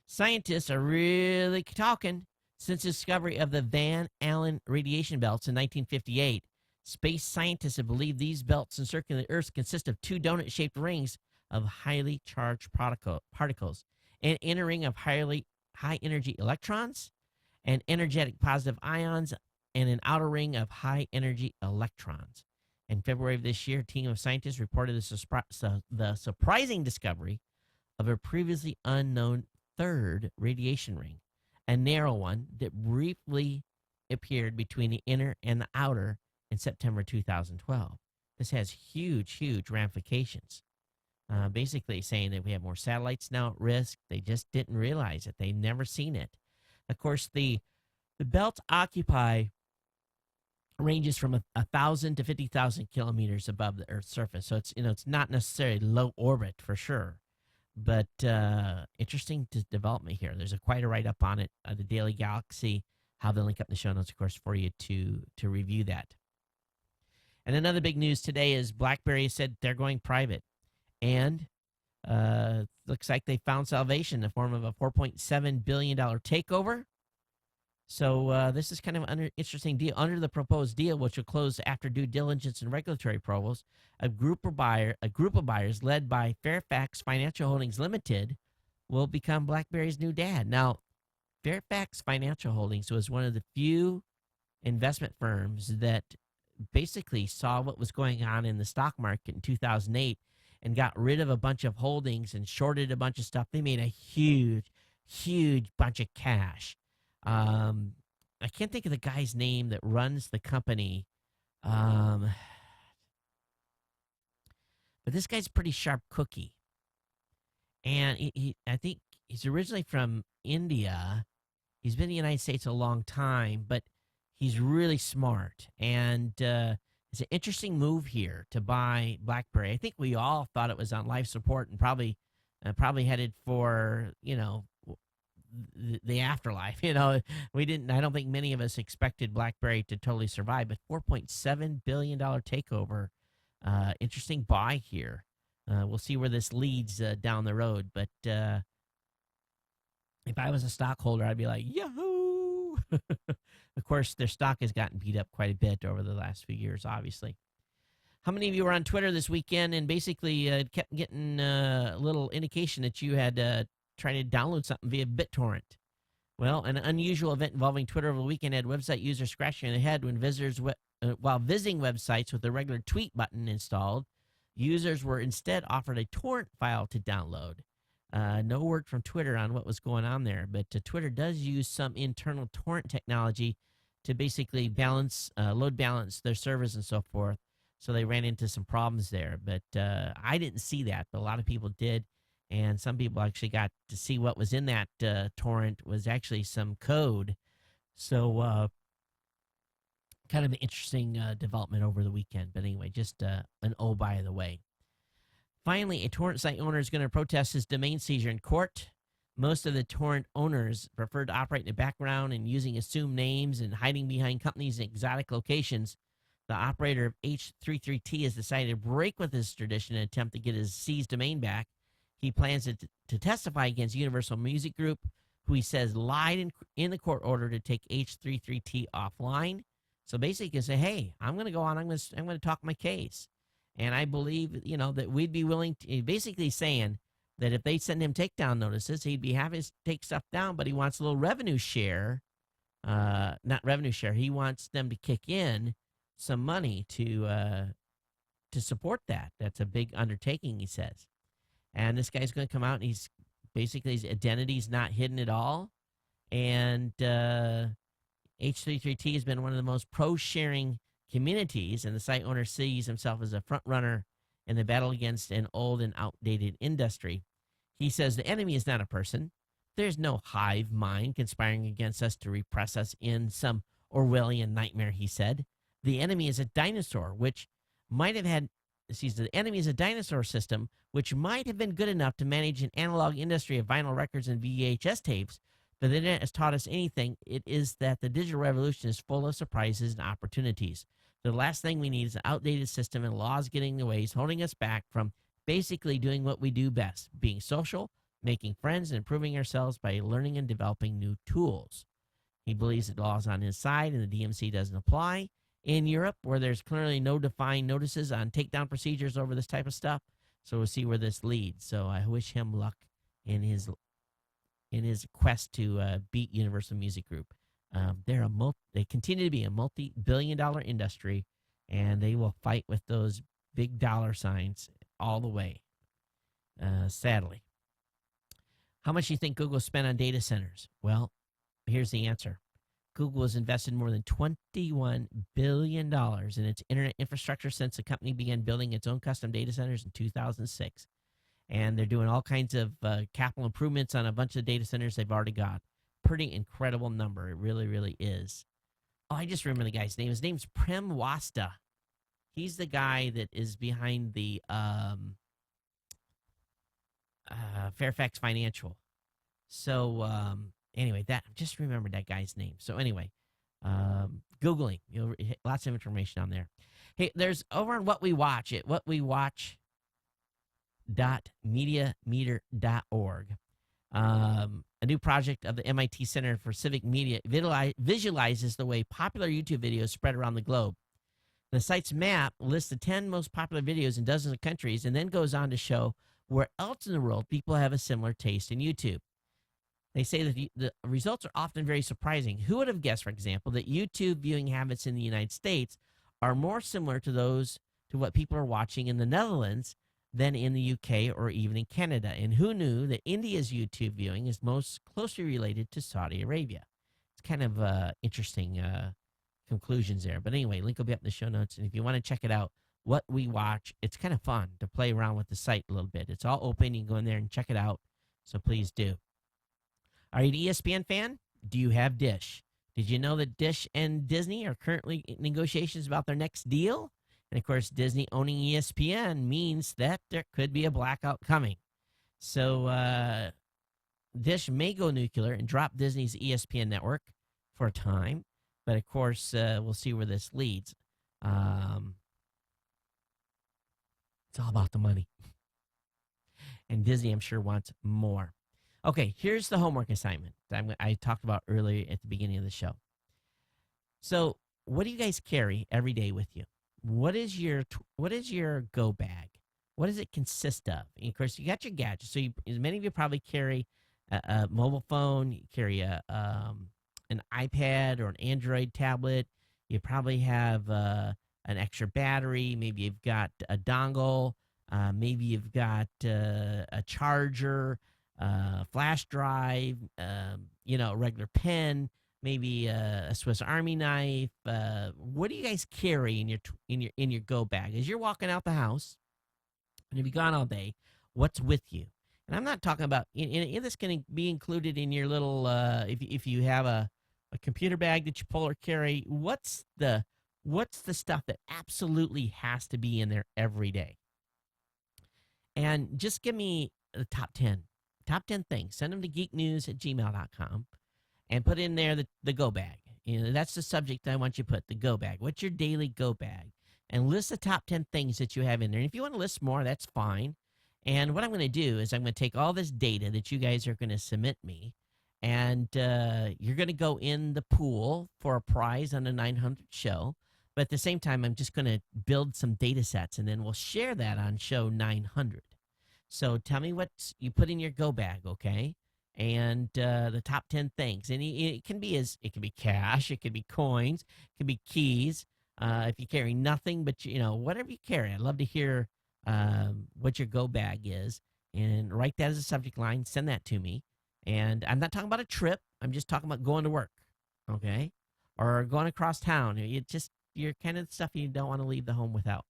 S1: Scientists are really talking. Since the discovery of the Van Allen radiation belts in 1958, space scientists have believed these belts encircling the Earth consist of two donut-shaped rings of highly charged particles, an inner ring of high-energy electrons, and energetic positive ions, and an outer ring of high-energy electrons. In February of this year, a team of scientists reported the surprising discovery of a previously unknown third radiation ring, a narrow one that briefly appeared between the inner and the outer in September 2012. This has huge ramifications. Basically saying that we have more satellites now at risk. They just didn't realize it. They've never seen it. Of course, the belts occupy ranges from 1,000 to 50,000 kilometers above the Earth's surface. So it's not necessarily low orbit for sure. But interesting development here. There's quite a write-up on it, the Daily Galaxy. I'll have the link up in the show notes, of course, for you to review that. And another big news today is BlackBerry said they're going private. And looks like they found salvation in the form of a $4.7 billion takeover. So this is kind of an interesting deal. Under the proposed deal, which will close after due diligence and regulatory approvals, a group of buyers led by Fairfax Financial Holdings Limited will become BlackBerry's new dad. Now, Fairfax Financial Holdings was one of the few investment firms that basically saw what was going on in the stock market in 2008 and got rid of a bunch of holdings and shorted a bunch of stuff. They made a huge bunch of cash. I can't think of the guy's name that runs the company. But this guy's a pretty sharp cookie. And I think he's originally from India. He's been in the United States a long time, but he's really smart. And it's an interesting move here to buy BlackBerry. I think we all thought it was on life support and probably headed for, the afterlife. We didn't. I don't think many of us expected BlackBerry to totally survive. But $4.7 billion takeover. Interesting buy here. We'll see where this leads down the road. But if I was a stockholder, I'd be like, yahoo! Of course, their stock has gotten beat up quite a bit over the last few years, obviously. How many of you were on Twitter this weekend and basically kept getting a little indication that you had tried to download something via BitTorrent? Well, an unusual event involving Twitter over the weekend had website users scratching their head when while visiting websites with the regular tweet button installed. Users were instead offered a torrent file to download. No word from Twitter on what was going on there, but Twitter does use some internal torrent technology to basically load balance their servers and so forth. So they ran into some problems there, but I didn't see that, but a lot of people did, and some people actually got to see what was in that torrent was actually some code. So kind of an interesting development over the weekend, but anyway, just an oh by the way. Finally, a torrent site owner is going to protest his domain seizure in court. Most of the torrent owners prefer to operate in the background and using assumed names and hiding behind companies in exotic locations. The operator of H33T has decided to break with this tradition and attempt to get his seized domain back. He plans to testify against Universal Music Group, who he says lied in the court order to take H33T offline. So basically, he can say, hey, I'm going to go on. I'm going to talk my case. And I believe, that we'd be willing to, basically saying that if they send him takedown notices, he'd be happy to take stuff down, but he wants a little revenue share. Not revenue share. He wants them to kick in some money to support that. That's a big undertaking, he says. And this guy's going to come out and he's basically, his identity's not hidden at all. And H33T has been one of the most pro-sharing communities, and the site owner sees himself as a front runner in the battle against an old and outdated industry. He says the enemy is not a person. There's no hive mind conspiring against us to repress us in some Orwellian nightmare, he said. The enemy is a dinosaur, which might have had, the enemy is a dinosaur system, which might have been good enough to manage an analog industry of vinyl records and VHS tapes. But the internet has taught us anything. It is that the digital revolution is full of surprises and opportunities. The last thing we need is an outdated system and laws getting in the way, holding us back from basically doing what we do best, being social, making friends, and improving ourselves by learning and developing new tools. He believes that the law is on his side and the DMC doesn't apply. In Europe, where there's clearly no defined notices on takedown procedures over this type of stuff, so we'll see where this leads. So I wish him luck in his quest to beat Universal Music Group. They continue to be a multi-billion-dollar industry, and they will fight with those big dollar signs all the way. Sadly, how much do you think Google spent on data centers? Well, here's the answer. Google has invested more than $21 billion in its internet infrastructure since the company began building its own custom data centers in 2006. And they're doing all kinds of capital improvements on a bunch of data centers they've already got. Pretty incredible number. It really, really is. Oh, I just remember the guy's name. His name's Prem Wasta. He's the guy that is behind the Fairfax Financial. So, anyway, that just remembered that guy's name. So anyway, Googling, lots of information on there. Hey, there's over on What We Watch at whatwewatch.mediameter.org. A new project of the MIT Center for Civic Media visualizes the way popular YouTube videos spread around the globe. The site's map lists the 10 most popular videos in dozens of countries and then goes on to show where else in the world people have a similar taste in YouTube. They say that the results are often very surprising. Who would have guessed, for example, that YouTube viewing habits in the United States are more similar to what people are watching in the Netherlands than in the UK or even in Canada? And who knew that India's YouTube viewing is most closely related to Saudi Arabia? It's kind of interesting conclusions there. But anyway, link will be up in the show notes. And if you want to check it out, What We Watch, it's kind of fun to play around with the site a little bit. It's all open. You can go in there and check it out. So please do. Are you an ESPN fan? Do you have Dish? Did you know that Dish and Disney are currently in negotiations about their next deal? And of course, Disney owning ESPN means that there could be a blackout coming. So Dish may go nuclear and drop Disney's ESPN network for a time. But of course, we'll see where this leads. It's all about the money. And Disney, I'm sure, wants more. Okay, here's the homework assignment that I talked about earlier at the beginning of the show. So, what do you guys carry every day with you? What is your go bag? What does it consist of? And of course, you got your gadgets. So, many of you probably carry a mobile phone. You carry an iPad or an Android tablet. You probably have an extra battery. Maybe you've got a dongle. Maybe you've got a charger. Flash drive, a regular pen, maybe a Swiss Army knife. What do you guys carry in your go bag as you're walking out the house? And if you're gone all day, what's with you? And I'm not talking about. This can be included in your little. If you have a computer bag that you pull or carry, what's the stuff that absolutely has to be in there every day? And just give me the top 10. Top 10 things. Send them to geeknews@gmail.com and put in there the go bag. That's the subject I want you to put, the go bag. What's your daily go bag? And list the top 10 things that you have in there. And if you want to list more, that's fine. And what I'm going to do is I'm going to take all this data that you guys are going to submit me, and you're going to go in the pool for a prize on the 900 show. But at the same time, I'm just going to build some data sets, and then we'll share that on show 900. So tell me what you put in your go bag, okay? And the top 10 things. And it can be cash, it could be coins, it could be keys. If you carry nothing, but whatever you carry, I'd love to hear what your go bag is. And write that as a subject line. Send that to me. And I'm not talking about a trip. I'm just talking about going to work, okay? Or going across town. You're kind of the stuff you don't want to leave the home without.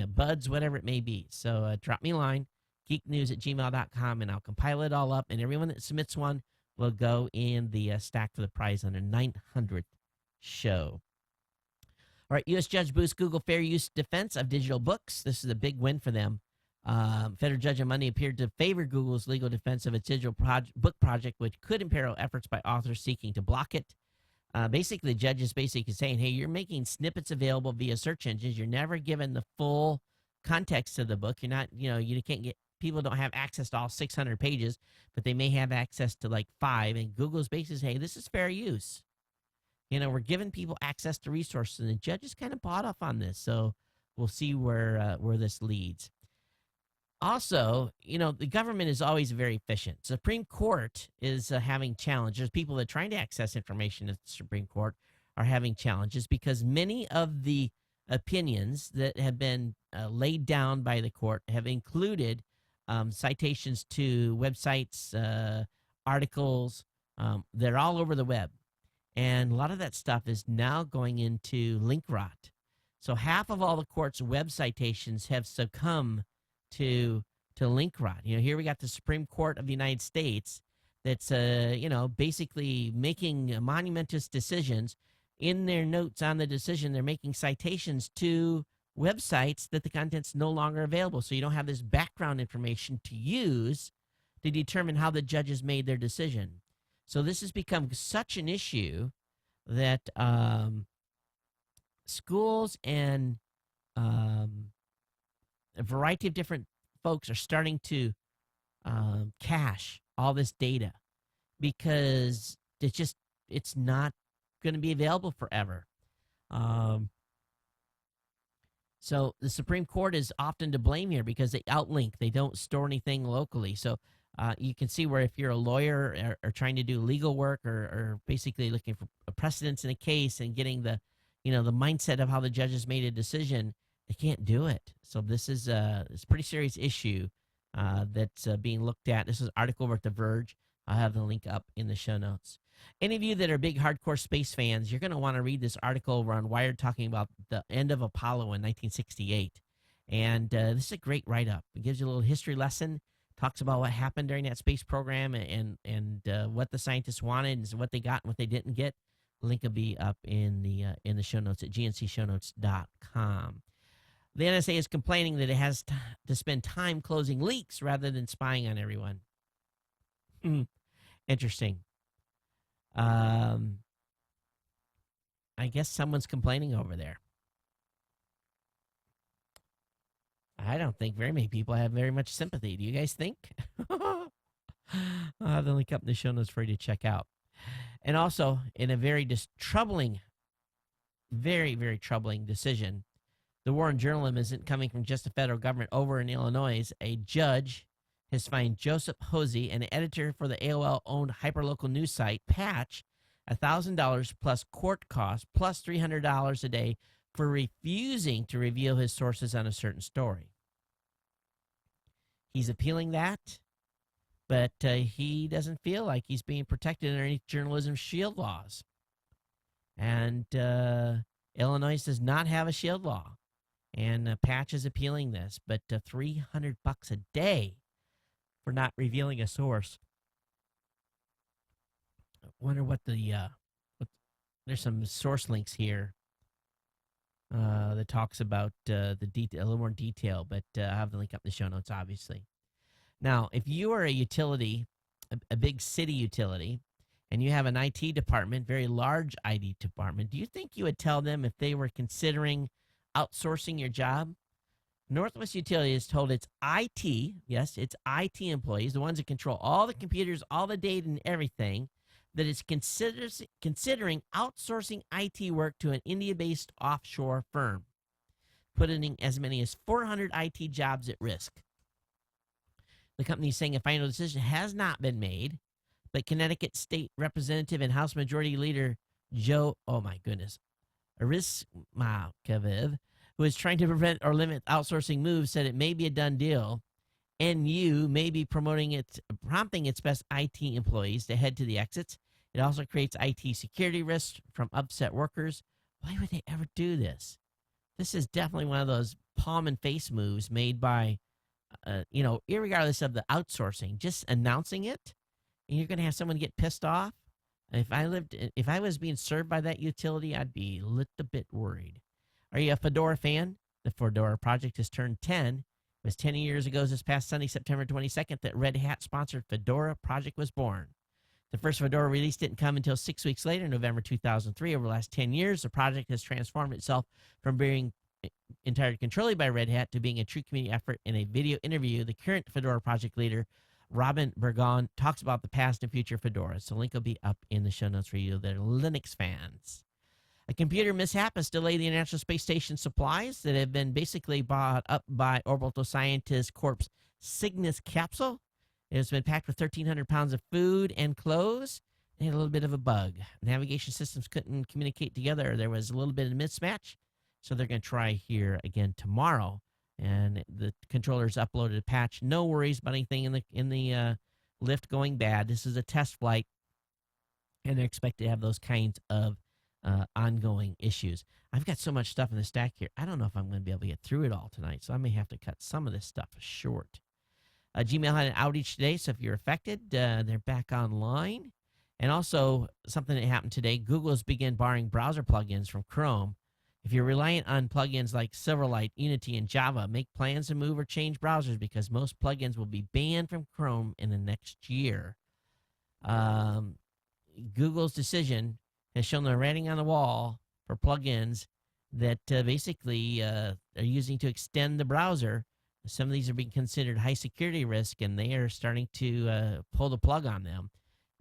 S1: buds, whatever it may be. So drop me a line, geeknews@gmail.com, and I'll compile it all up. And everyone that submits one will go in the stack for the prize on their 900th show. All right, U.S. judge boosts Google fair use defense of digital books. This is a big win for them. Federal judge on Monday appeared to favor Google's legal defense of its digital book project, which could imperil efforts by authors seeking to block it. Basically, the judge is basically saying, hey, you're making snippets available via search engines. You're never given the full context of the book. You're not, you can't get, people don't have access to all 600 pages, but they may have access to like 5. And Google's basically saying, hey, this is fair use. We're giving people access to resources, and the judge is kind of bought up on this. So we'll see where this leads. Also, the government is always very efficient. Supreme Court is having challenges. People that are trying to access information at the Supreme Court are having challenges because many of the opinions that have been laid down by the court have included citations to websites, articles. They're all over the web. And a lot of that stuff is now going into link rot. So half of all the court's web citations have succumbed to link rot. Here we got the Supreme Court of the United States that's, basically making monumentous decisions. In their notes on the decision, they're making citations to websites that the content's no longer available. So you don't have this background information to use to determine how the judges made their decision. So this has become such an issue that schools and a variety of different folks are starting to cache all this data because it's not going to be available forever. So the Supreme Court is often to blame here because they outlink. They don't store anything locally. So you can see where if you're a lawyer or trying to do legal work or basically looking for precedents in a case and getting the mindset of how the judges made a decision, they can't do it. So this is it's a pretty serious issue that's being looked at. This is an article over at The Verge. I'll have the link up in the show notes. Any of you that are big hardcore space fans, you're going to want to read this article over on Wired talking about the end of Apollo in 1968. And this is a great write-up. It gives you a little history lesson, talks about what happened during that space program and what the scientists wanted and what they got and what they didn't get. The link will be up in the show notes at gncshownotes.com. The NSA is complaining that it has to spend time closing leaks rather than spying on everyone. Interesting. I guess someone's complaining over there. I don't think very many people have very much sympathy. Do you guys think? I'll have the link up in the show notes for you to check out. And also, in a very troubling, very, very troubling decision, the war on journalism isn't coming from just the federal government. Over in Illinois, a judge has fined Joseph Hosey, an editor for the AOL-owned hyperlocal news site Patch, $1,000 plus court costs plus $300 a day for refusing to reveal his sources on a certain story. He's appealing that, but he doesn't feel like he's being protected underneath journalism shield laws. And Illinois does not have a shield law. And Patch is appealing this, but $300 a day for not revealing a source. I wonder what there's some source links here that talks about a little more detail, but I have the link up in the show notes, obviously. Now, if you are a utility, a big city utility, and you have an IT department, very large IT department, do you think you would tell them if they were considering outsourcing your job? Northwest Utility has told its IT, yes, its IT employees, the ones that control all the computers, all the data and everything, that it's considering outsourcing IT work to an India-based offshore firm, putting as many as 400 IT jobs at risk. The company is saying a final decision has not been made, but Connecticut State Representative and House Majority Leader Joe, Arismakovic, who is trying to prevent or limit outsourcing moves, said it may be a done deal. NU may be prompting its best IT employees to head to the exits. It also creates IT security risks from upset workers. Why would they ever do this? this is definitely one of those palm and face moves made by, irregardless of the outsourcing, just announcing it, and you're going to have someone get pissed off. If I was being served by that utility, I'd be a little bit worried. Are you a Fedora fan? The Fedora project has turned 10. It was 10 years ago this past Sunday, September 22nd, that Red Hat-sponsored Fedora project was born. The first Fedora release didn't come until 6 weeks later, November 2003. Over the last 10 years, the project has transformed itself from being entirely controlled by Red Hat to being a true community effort. In a video interview, the current Fedora project leader, Robin Bergon, talks about the past and future of Fedora. So link will be up in the show notes for you that are Linux fans. A computer mishap has delayed the International Space Station supplies that have been basically bought up by Orbital Scientists Corp's Cygnus capsule. It has been packed with 1,300 pounds of food and clothes. They had a little bit of a bug. Navigation systems couldn't communicate together. There was a little bit of mismatch. So they're going to try here again tomorrow. And the controllers uploaded a patch. No worries about anything in the lift going bad. This is a test flight, and they're expected to have those kinds of ongoing issues. I've got so much stuff in the stack here. I don't know if I'm going to be able to get through it all tonight, so I may have to cut some of this stuff short. Gmail had an outage today, so if you're affected, they're back online. And also, something that happened today, Google has begun barring browser plugins from Chrome. If you're reliant on plugins like Silverlight, Unity, and Java, make plans to move or change browsers because most plugins will be banned from Chrome in the next year. Google's decision has shown the writing on the wall for plugins that basically are using to extend the browser. Some of these are being considered high security risk, and they are starting to pull the plug on them.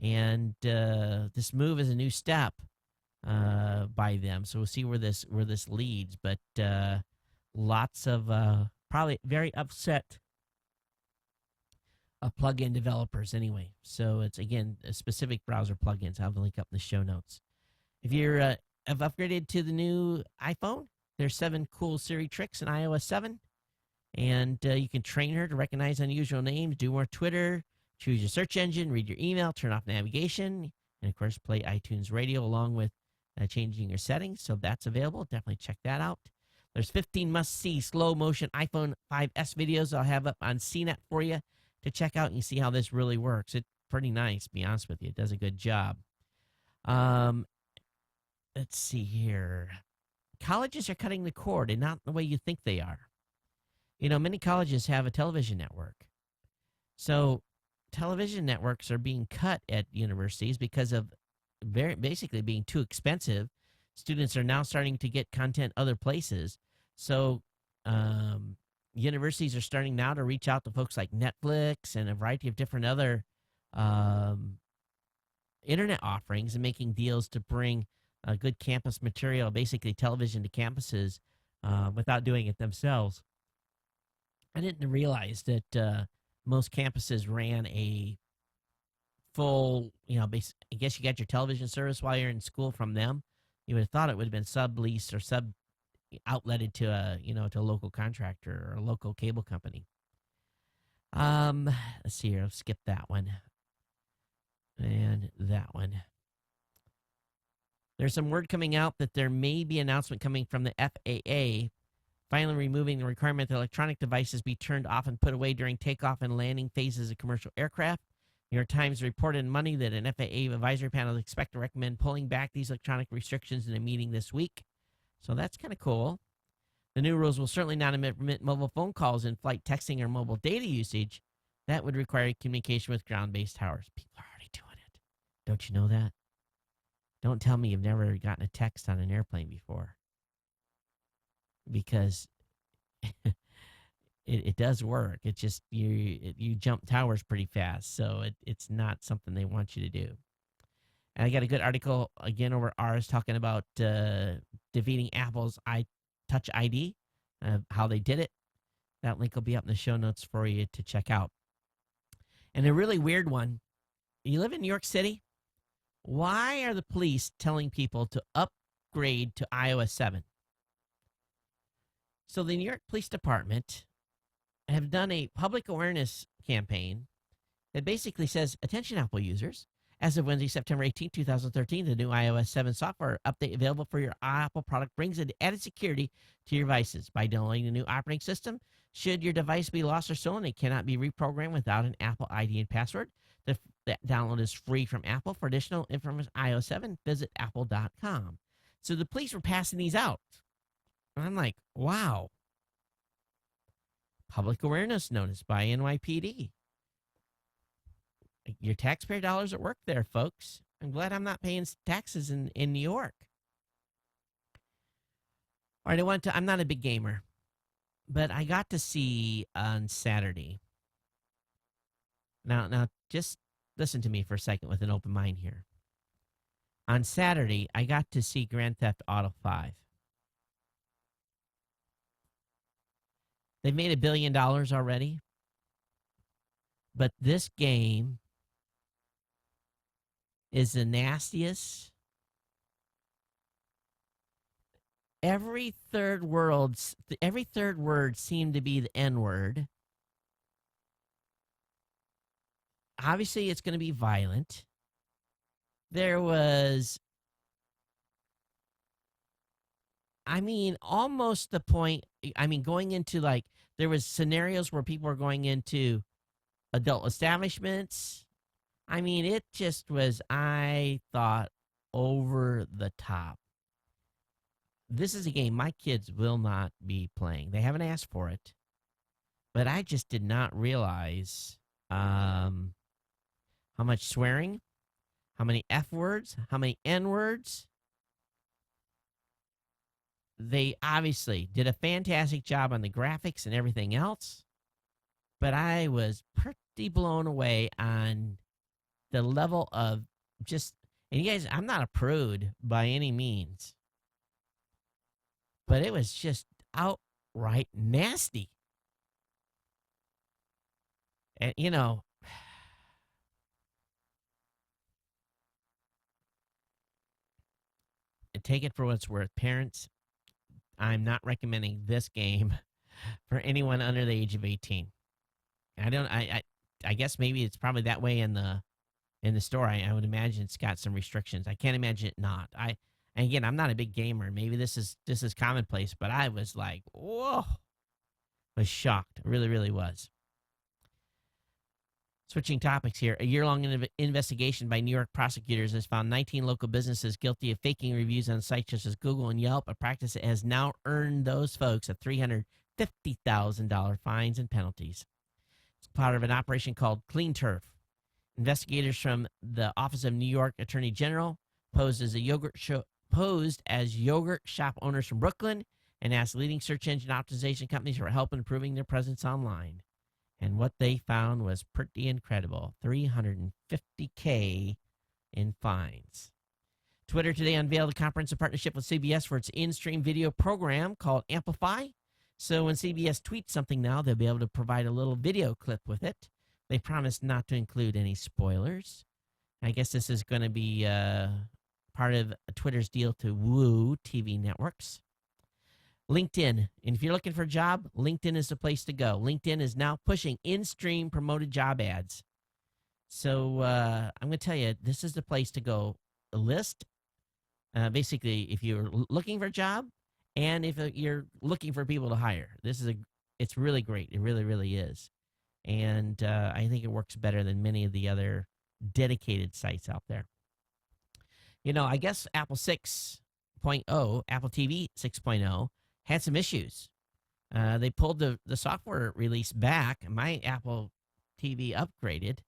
S1: And this move is a new step by them, so we'll see where this leads. But lots of probably very upset plugin developers anyway. So it's again specific browser plugins. I'll have the link up in the show notes. If you're have upgraded to the new iPhone, there's 7 cool Siri tricks in iOS 7. And you can train her to recognize unusual names, do more Twitter, choose your search engine, read your email, turn off navigation, and, of course, play iTunes Radio along with changing your settings. So that's available. Definitely check that out. There's 15 must-see slow-motion iPhone 5S videos I'll have up on CNET for you to check out and see how this really works. It's pretty nice, to be honest with you. It does a good job. Let's see here. Colleges are cutting the cord, and not the way you think they are. You know, many colleges have a television network. So television networks are being cut at universities because of basically being too expensive. Students are now starting to get content other places. So universities are starting now to reach out to folks like Netflix and a variety of different other internet offerings and making deals to bring good campus material, basically television to campuses without doing it themselves. I didn't realize that most campuses ran a full, I guess you got your television service while you're in school from them. You would have thought it would have been subleased or sub-outletted to to a local contractor or a local cable company. Let's see here. I'll skip that one. And that one. There's some word coming out that there may be an announcement coming from the FAA finally removing the requirement that electronic devices be turned off and put away during takeoff and landing phases of commercial aircraft. New York Times reported Monday that an FAA advisory panel is expected to recommend pulling back these electronic restrictions in a meeting this week. So that's kind of cool. The new rules will certainly not permit mobile phone calls, in-flight texting, or mobile data usage. That would require communication with ground-based towers. People are already doing it. Don't you know that? Don't tell me you've never gotten a text on an airplane before. Because it does work. It's just you jump towers pretty fast, so it's not something they want you to do. And I got a good article again over ours talking about defeating Apple's Touch ID, how they did it. That link will be up in the show notes for you to check out. And a really weird one. You live in New York City? Why are the police telling people to upgrade to iOS 7? So the New York Police Department have done a public awareness campaign that basically says, attention Apple users, As of Wednesday, September 18, 2013, the new iOS 7 software update available for your Apple product brings an added security to your devices. By downloading the new operating system, should your device be lost or stolen, it cannot be reprogrammed without an Apple ID and password. That download is free from Apple. For additional information on iOS 7, visit apple.com. So the police were passing these out. And I'm like, wow. Public awareness notice by NYPD. Your taxpayer dollars at work there, folks. I'm glad I'm not paying taxes in New York. All right, I'm not a big gamer, but I got to see on Saturday. Now, just listen to me for a second with an open mind here. On Saturday, I got to see Grand Theft Auto 5. They've made $1 billion already, but this game is the nastiest. Every third word seemed to be the N-word. Obviously, it's going to be violent. There was, almost the point, going into there was scenarios where people were going into adult establishments. It just was, I thought, over the top. This is a game my kids will not be playing. They haven't asked for it. But I just did not realize how much swearing, how many F words, how many N words. They obviously did a fantastic job on the graphics and everything else. But I was pretty blown away on the level of just, and you guys, I'm not a prude by any means, but it was just outright nasty. And, take it for what it's worth. Parents, I'm not recommending this game for anyone under the age of 18. I guess maybe it's probably that way in the store. I would imagine it's got some restrictions. I can't imagine it not. And again, I'm not a big gamer. Maybe this is commonplace, but I was like, whoa, was shocked. I really, really was. Switching topics here. A year-long investigation by New York prosecutors has found 19 local businesses guilty of faking reviews on sites such as Google and Yelp, a practice that has now earned those folks a $350,000 fines and penalties. It's part of an operation called Clean Turf. Investigators from the Office of New York Attorney General posed as yogurt shop owners from Brooklyn and asked leading search engine optimization companies for help in improving their presence online. And what they found was pretty incredible. $350K in fines. Twitter today unveiled a comprehensive partnership with CBS for its in-stream video program called Amplify. So when CBS tweets something now, they'll be able to provide a little video clip with it. They promise not to include any spoilers. I guess this is going to be part of Twitter's deal to woo TV networks. LinkedIn. And if you're looking for a job, LinkedIn is the place to go. LinkedIn is now pushing in-stream promoted job ads. So I'm going to tell you, this is the place to go. List, basically, if you're looking for a job and if you're looking for people to hire. It's really great. It really, really is. And I think it works better than many of the other dedicated sites out there. I guess Apple 6.0, Apple TV 6.0, had some issues. They pulled the software release back. My Apple TV upgraded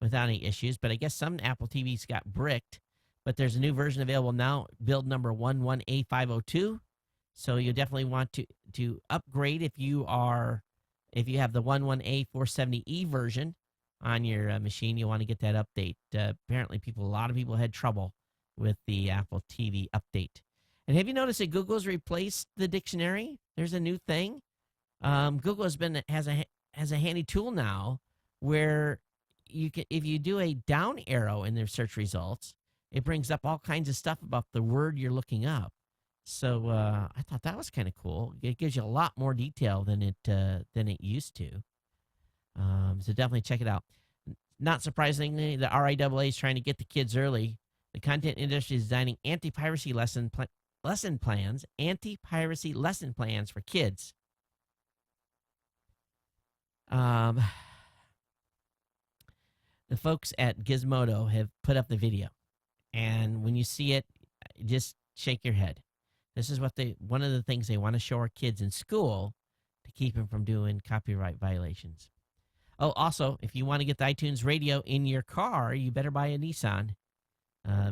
S1: without any issues, but I guess some Apple TVs got bricked. But there's a new version available now, build number 11A502. So you definitely want to upgrade if you have the 11A470E version on your machine. You want to get that update. Apparently, a lot of people had trouble with the Apple TV update. And have you noticed that Google's replaced the dictionary? There's a new thing. Google has a handy tool now where you can, if you do a down arrow in their search results, it brings up all kinds of stuff about the word you're looking up. So I thought that was kind of cool. It gives you a lot more detail than it used to. So definitely check it out. not surprisingly, the RIAA is trying to get the kids early. The content industry is designing anti-piracy lesson plans for kids. The folks at Gizmodo have put up the video, and when you see it, just shake your head. This is one of the things they want to show our kids in school to keep them from doing copyright violations. Oh, also, if you want to get the iTunes radio in your car, you better buy a Nissan,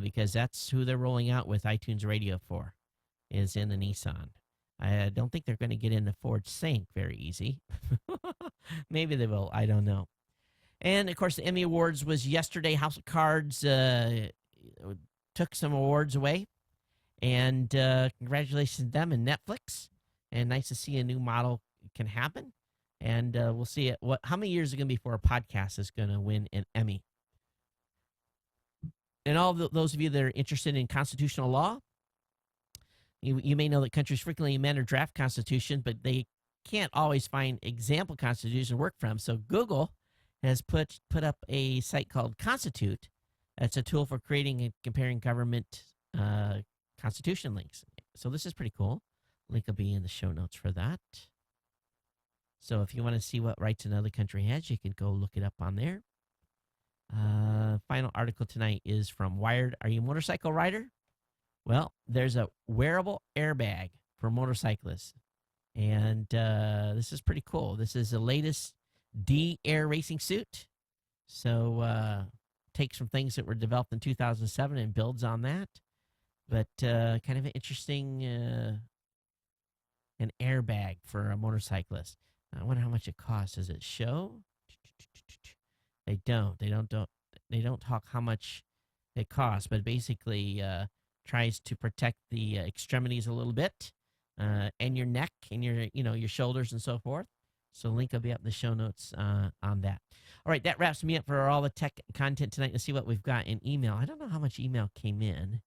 S1: because that's who they're rolling out with iTunes radio for, is in the Nissan. I don't think they're going to get in the Ford Sync very easy. Maybe they will. I don't know. And, of course, the Emmy Awards was yesterday. House of Cards took some awards away. And congratulations to them and Netflix. And nice to see a new model can happen. And we'll see how many years is it going to be before a podcast is going to win an Emmy. And all those of you that are interested in constitutional law, you may know that countries frequently amend or draft constitution, but they can't always find example constitution to work from. So Google has put up a site called Constitute. That's a tool for creating and comparing government constitution links. So this is pretty cool. Link will be in the show notes for that. So if you want to see what rights another country has, you can go look it up on there. Final article tonight is from Wired. Are you a motorcycle rider? Well, there's a wearable airbag for motorcyclists. And this is pretty cool. This is the latest D-Air racing suit. So takes from things that were developed in 2007 and builds on that. But kind of an interesting an airbag for a motorcyclist. I wonder how much it costs. Does it show? They don't. They don't talk how much it costs, but basically tries to protect the extremities a little bit, and your neck and your shoulders and so forth. So link will be up in the show notes on that. All right, that wraps me up for all the tech content tonight. Let's see what we've got in email. I don't know how much email came in.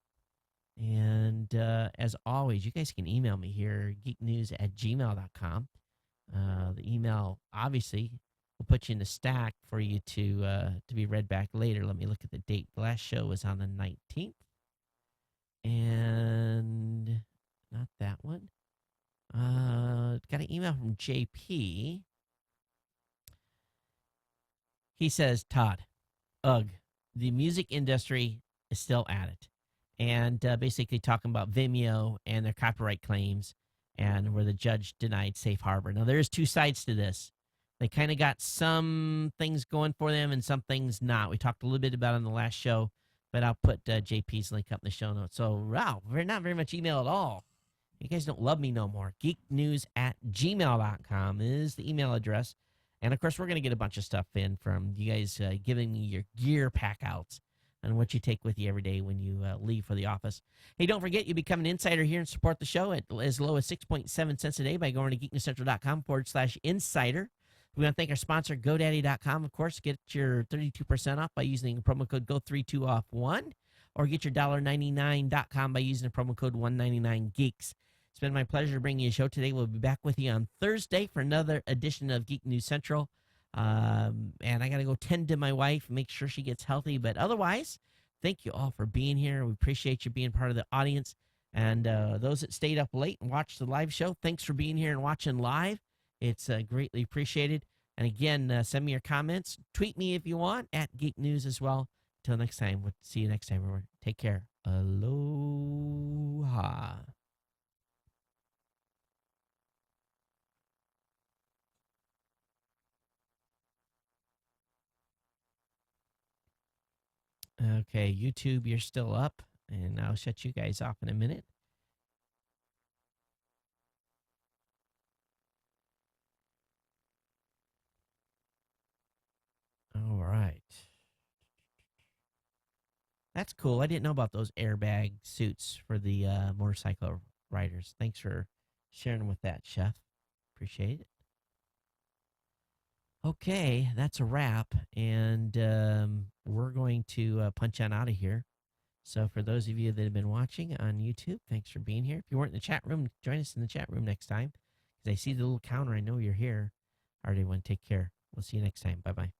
S1: And as always, you guys can email me here, geeknews@gmail.com. The email, obviously, will put you in the stack for you to be read back later. Let me look at the date. The last show was on the 19th. And not that one. Got an email from JP. He says, Todd, ugh, the music industry is still at it. And basically talking about Vimeo and their copyright claims and where the judge denied safe harbor. Now, there's two sides to this. They kind of got some things going for them and some things not. We talked a little bit about it on the last show, but I'll put JP's link up in the show notes. So, wow, not very much email at all. You guys don't love me no more. geeknews@gmail.com is the email address. And, of course, we're going to get a bunch of stuff in from you guys giving me your gear pack outs and what you take with you every day when you leave for the office. Hey, don't forget, you become an insider here and support the show at as low as 6.7 cents a day by going to geeknewscentral.com/insider. We want to thank our sponsor, GoDaddy.com. Of course, get your 32% off by using the promo code GO32OFF1, or get your $1.99.com by using the promo code 199geeks. It's been my pleasure to bring you a show today. We'll be back with you on Thursday for another edition of Geek News Central. And I got to go tend to my wife, make sure she gets healthy. But otherwise, thank you all for being here. We appreciate you being part of the audience. And those that stayed up late and watched the live show, thanks for being here and watching live. It's greatly appreciated. And again, send me your comments. Tweet me if you want at Geek News as well. Until next time, we'll see you next time. Everyone. Take care. Aloha. Okay, YouTube, you're still up, and I'll shut you guys off in a minute. All right. That's cool. I didn't know about those airbag suits for the motorcycle riders. Thanks for sharing with that, Chef. Appreciate it. Okay, that's a wrap, and we're going to punch on out of here. So for those of you that have been watching on YouTube, thanks for being here. If you weren't in the chat room, join us in the chat room next time, because I see the little counter. I know you're here. All right, everyone, take care. We'll see you next time. Bye-bye.